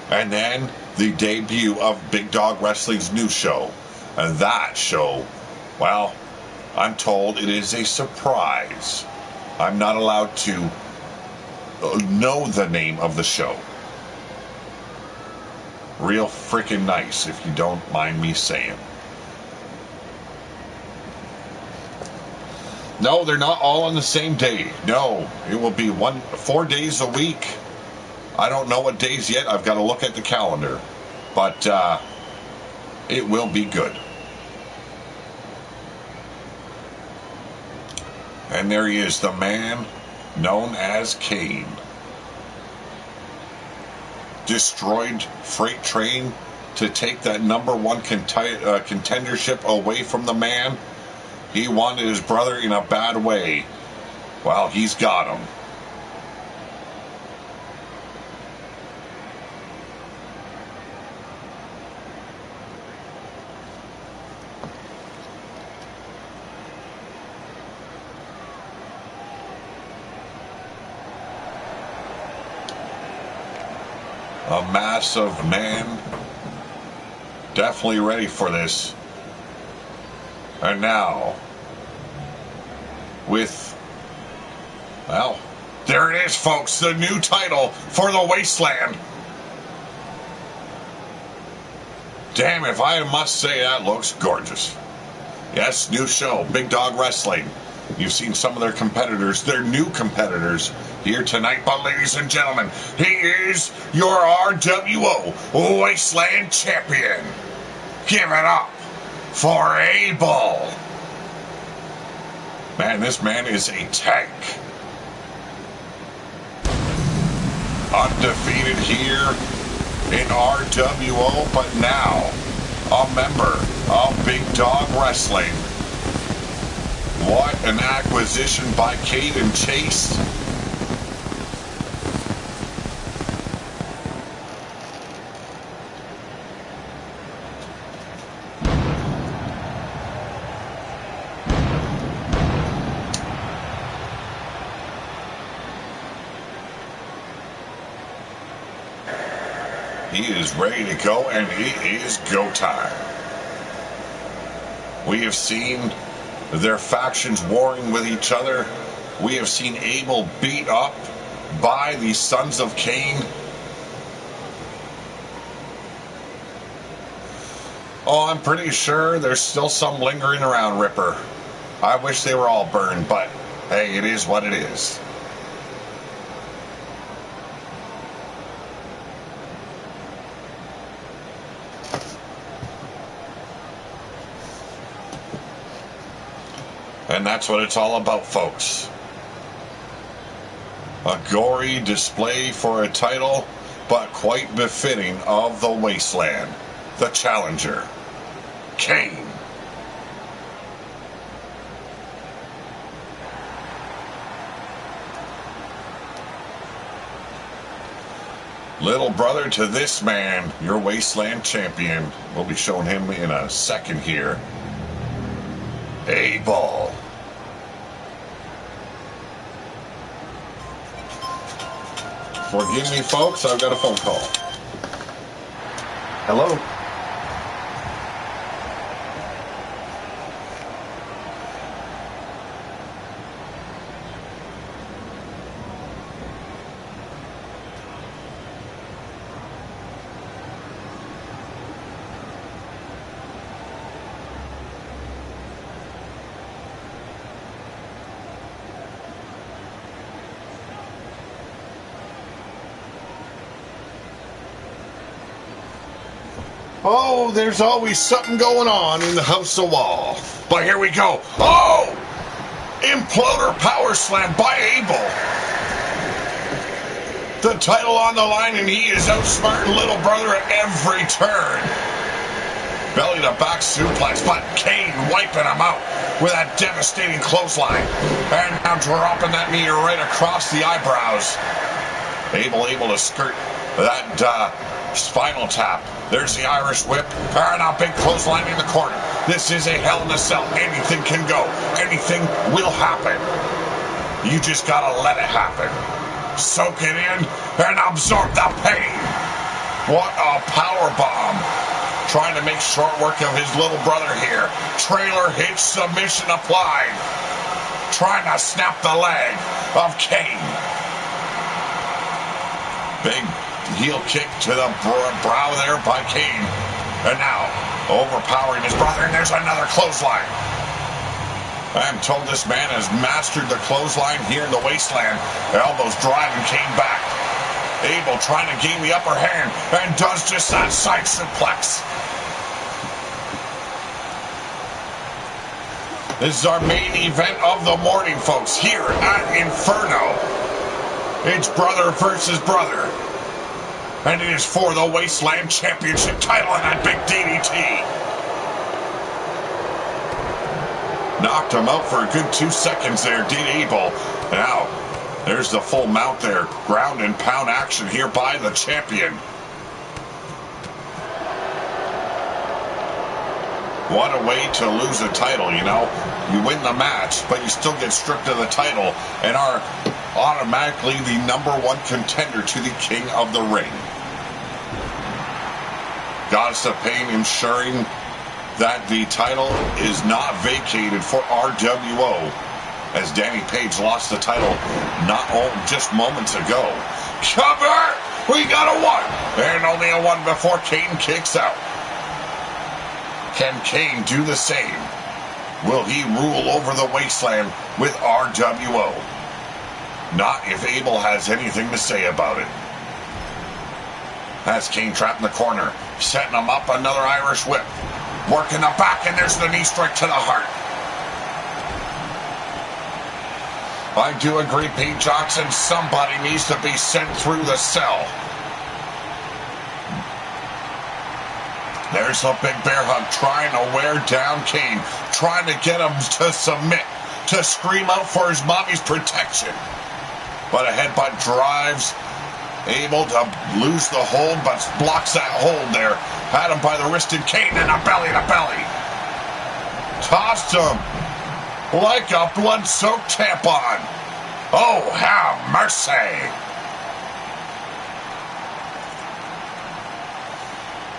and then the debut of Big Dog Wrestling's new show. And that show, well, I'm told it is a surprise. I'm not allowed to know the name of the show. Real freaking nice, if you don't mind me saying. No, they're not all on the same day. No, it will be 4 days a week. I don't know what days yet. I've got to look at the calendar. But it will be good. And there he is, the man known as Kane. Destroyed freight train to take that #1 contendership away from the man. He wanted his brother in a bad way. Well, he's got him. A massive man. Definitely ready for this. And now, well, there it is, folks, the new title for the Wasteland. Damn, if I must say, that looks gorgeous. Yes, new show, Big Dog Wrestling. You've seen some of their competitors, their new competitors, here tonight. But ladies and gentlemen, he is your RWO Wasteland champion. Give it up for Abel. Man, this man is a tank. Undefeated here in RWO, but now a member of Big Dog Wrestling. What an acquisition by Caden Chase. He is ready to go, and it is go time. We have seen their factions warring with each other. We have seen Abel beat up by the Sons of Cain. Oh, I'm pretty sure there's still some lingering around, Ripper. I wish they were all burned, but hey, it is what it is. And that's what it's all about, folks. A gory display for a title, but quite befitting of the wasteland. The challenger, Cain. Little brother to this man, your wasteland champion. We'll be showing him in a second here. Abel. Forgive me, folks, I've got a phone call. Hello? Oh, there's always something going on in the House of Wall. But here we go. Oh! Imploder Power Slam by Abel. The title on the line, and he is outsmarting little brother at every turn. Belly to back suplex, but Cain wiping him out with that devastating clothesline. And now dropping that knee right across the eyebrows. Abel able to skirt that spinal tap. There's the Irish whip. And a big clothesline in the corner. This is a hell in a cell. Anything can go. Anything will happen. You just gotta let it happen. Soak it in and absorb the pain. What a power bomb. Trying to make short work of his little brother here. Trailer hitch submission applied. Trying to snap the leg of Cain. Big heel kick to the brow there by Cain. And now, overpowering his brother, and there's another clothesline. I'm told this man has mastered the clothesline here in the wasteland. Elbows driving Cain back. Abel trying to gain the upper hand, and does just that side suplex. This is our main event of the morning, folks, here at Inferno. It's brother versus brother. And it is for the Wasteland Championship title and that big DDT. Knocked him out for a good 2 seconds there, did Abel. Now, there's the full mount there. Ground and pound action here by the champion. What a way to lose a title, you know. You win the match, but you still get stripped of the title and are automatically the #1 contender to the King of the Ring. Goddess of Pain ensuring that the title is not vacated for RWO, as Danny Page lost the title just moments ago. Cover! We got a 1! And only a 1 before Cain kicks out. Can Cain do the same? Will he rule over the wasteland with RWO? Not if Abel has anything to say about it. That's Cain trapped in the corner, setting him up, another Irish whip. Working the back, and there's the knee strike to the heart. I do agree, Pete Johnson, somebody needs to be sent through the cell. There's a big bear hug trying to wear down Kane, trying to get him to submit, to scream out for his mommy's protection. But a headbutt drives, able to lose the hold, but blocks that hold there. Had him by the wrist, and Kane in a belly-to-belly. Tossed him like a blood-soaked tampon. Oh, have mercy.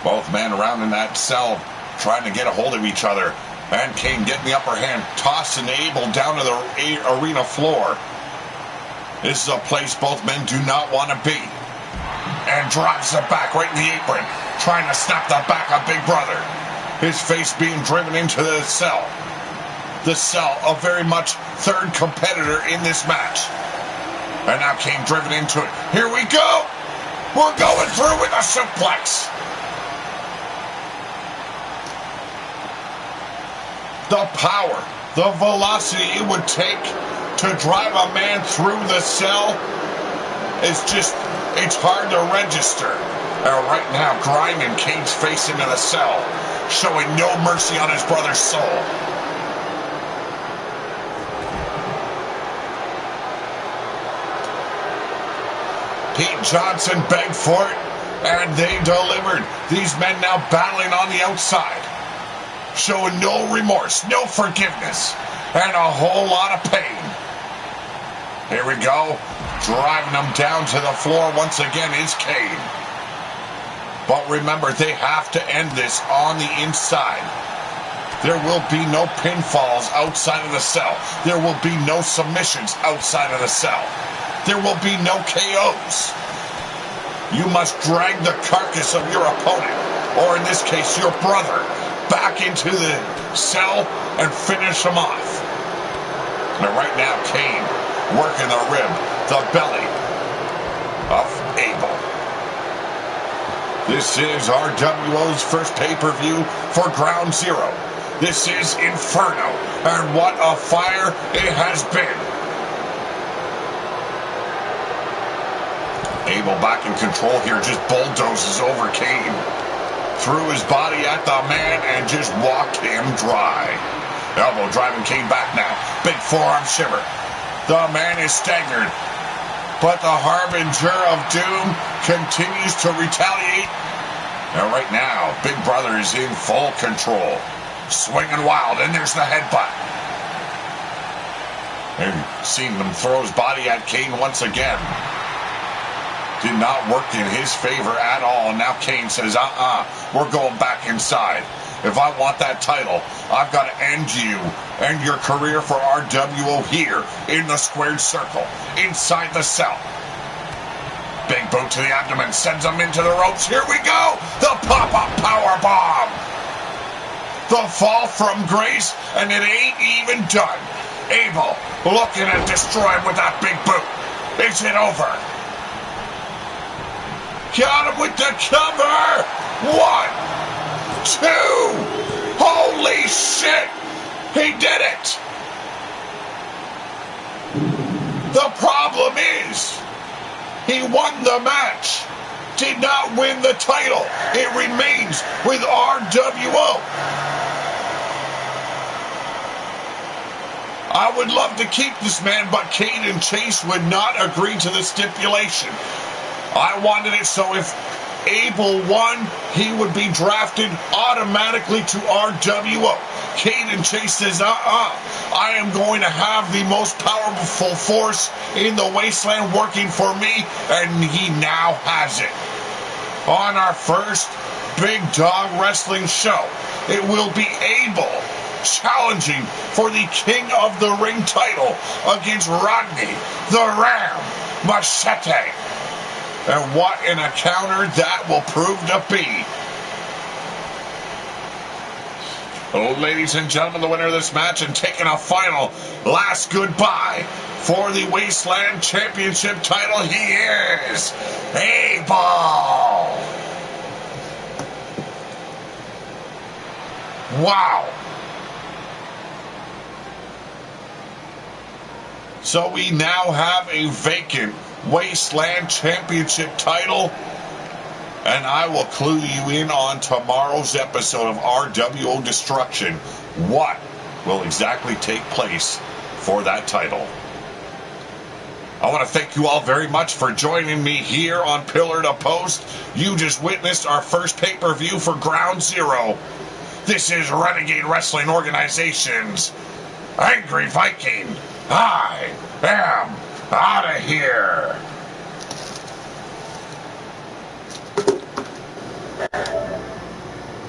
Both men around in that cell trying to get a hold of each other. And Kane getting the upper hand, tossing Abel down to the arena floor. This is a place both men do not want to be. And drives it back right in the apron, trying to snap the back of Big Brother. His face being driven into the cell. The cell, a very much third competitor in this match. And now Kane driven into it. Here we go! We're going through with a suplex. The power, the velocity it would take to drive a man through the cell is just, it's hard to register. Right now, grinding Kane's face into the cell, showing no mercy on his brother's soul. Pete Johnson begged for it, and they delivered. These men now battling on the outside, showing no remorse, no forgiveness, and a whole lot of pain. Here we go. Driving them down to the floor once again is Kane. But remember, they have to end this on the inside. There will be no pinfalls outside of the cell. There will be no submissions outside of the cell. There will be no KOs. You must drag the carcass of your opponent, or in this case, your brother, back into the cell and finish him off. And right now, Kane working the rib, the belly of Abel. This is RWO's first pay-per-view for Ground Zero. This is Inferno, and what a fire it has been. Abel back in control here, just bulldozes over Kane. Threw his body at the man and just walked him dry. Elbow driving Kane back now. Big forearm shiver. The man is staggered, but the harbinger of doom continues to retaliate. And right now, Big Brother is in full control. Swinging wild, and there's the headbutt. And seeing him throw his body at Kane once again. Did not work in his favor at all. And now Kane says, we're going back inside. If I want that title, I've got to end you and your career for RWO here in the squared circle, inside the cell. Big boot to the abdomen, sends him into the ropes. Here we go! The pop-up power bomb! The fall from grace, and it ain't even done. Abel looking to destroy him with that big boot. Is it over? Got him with the cover! 1, 2! Holy shit! He did it! The problem is, he won the match, did not win the title. It remains with RWO. I would love to keep this man, but Kane and Chase would not agree to the stipulation. I wanted it so if Abel won, he would be drafted automatically to RWO. Kane and Chase says, I am going to have the most powerful force in the wasteland working for me, and he now has it. On our first Big Dog Wrestling show, it will be Abel challenging for the King of the Ring title against Rodney, the Ram Machete. And what an encounter that will prove to be. Oh, ladies and gentlemen, the winner of this match and taking a final last goodbye for the Wasteland Championship title, he is Abel. Wow. So we now have a vacant Wasteland Championship title and I will clue you in on tomorrow's episode of RWO Destruction. What will exactly take place for that title? I want to thank you all very much for joining me here on Pillar to Post. You just witnessed our first pay-per-view for Ground Zero. This is Renegade Wrestling Organization's Angry Viking. I am out of here.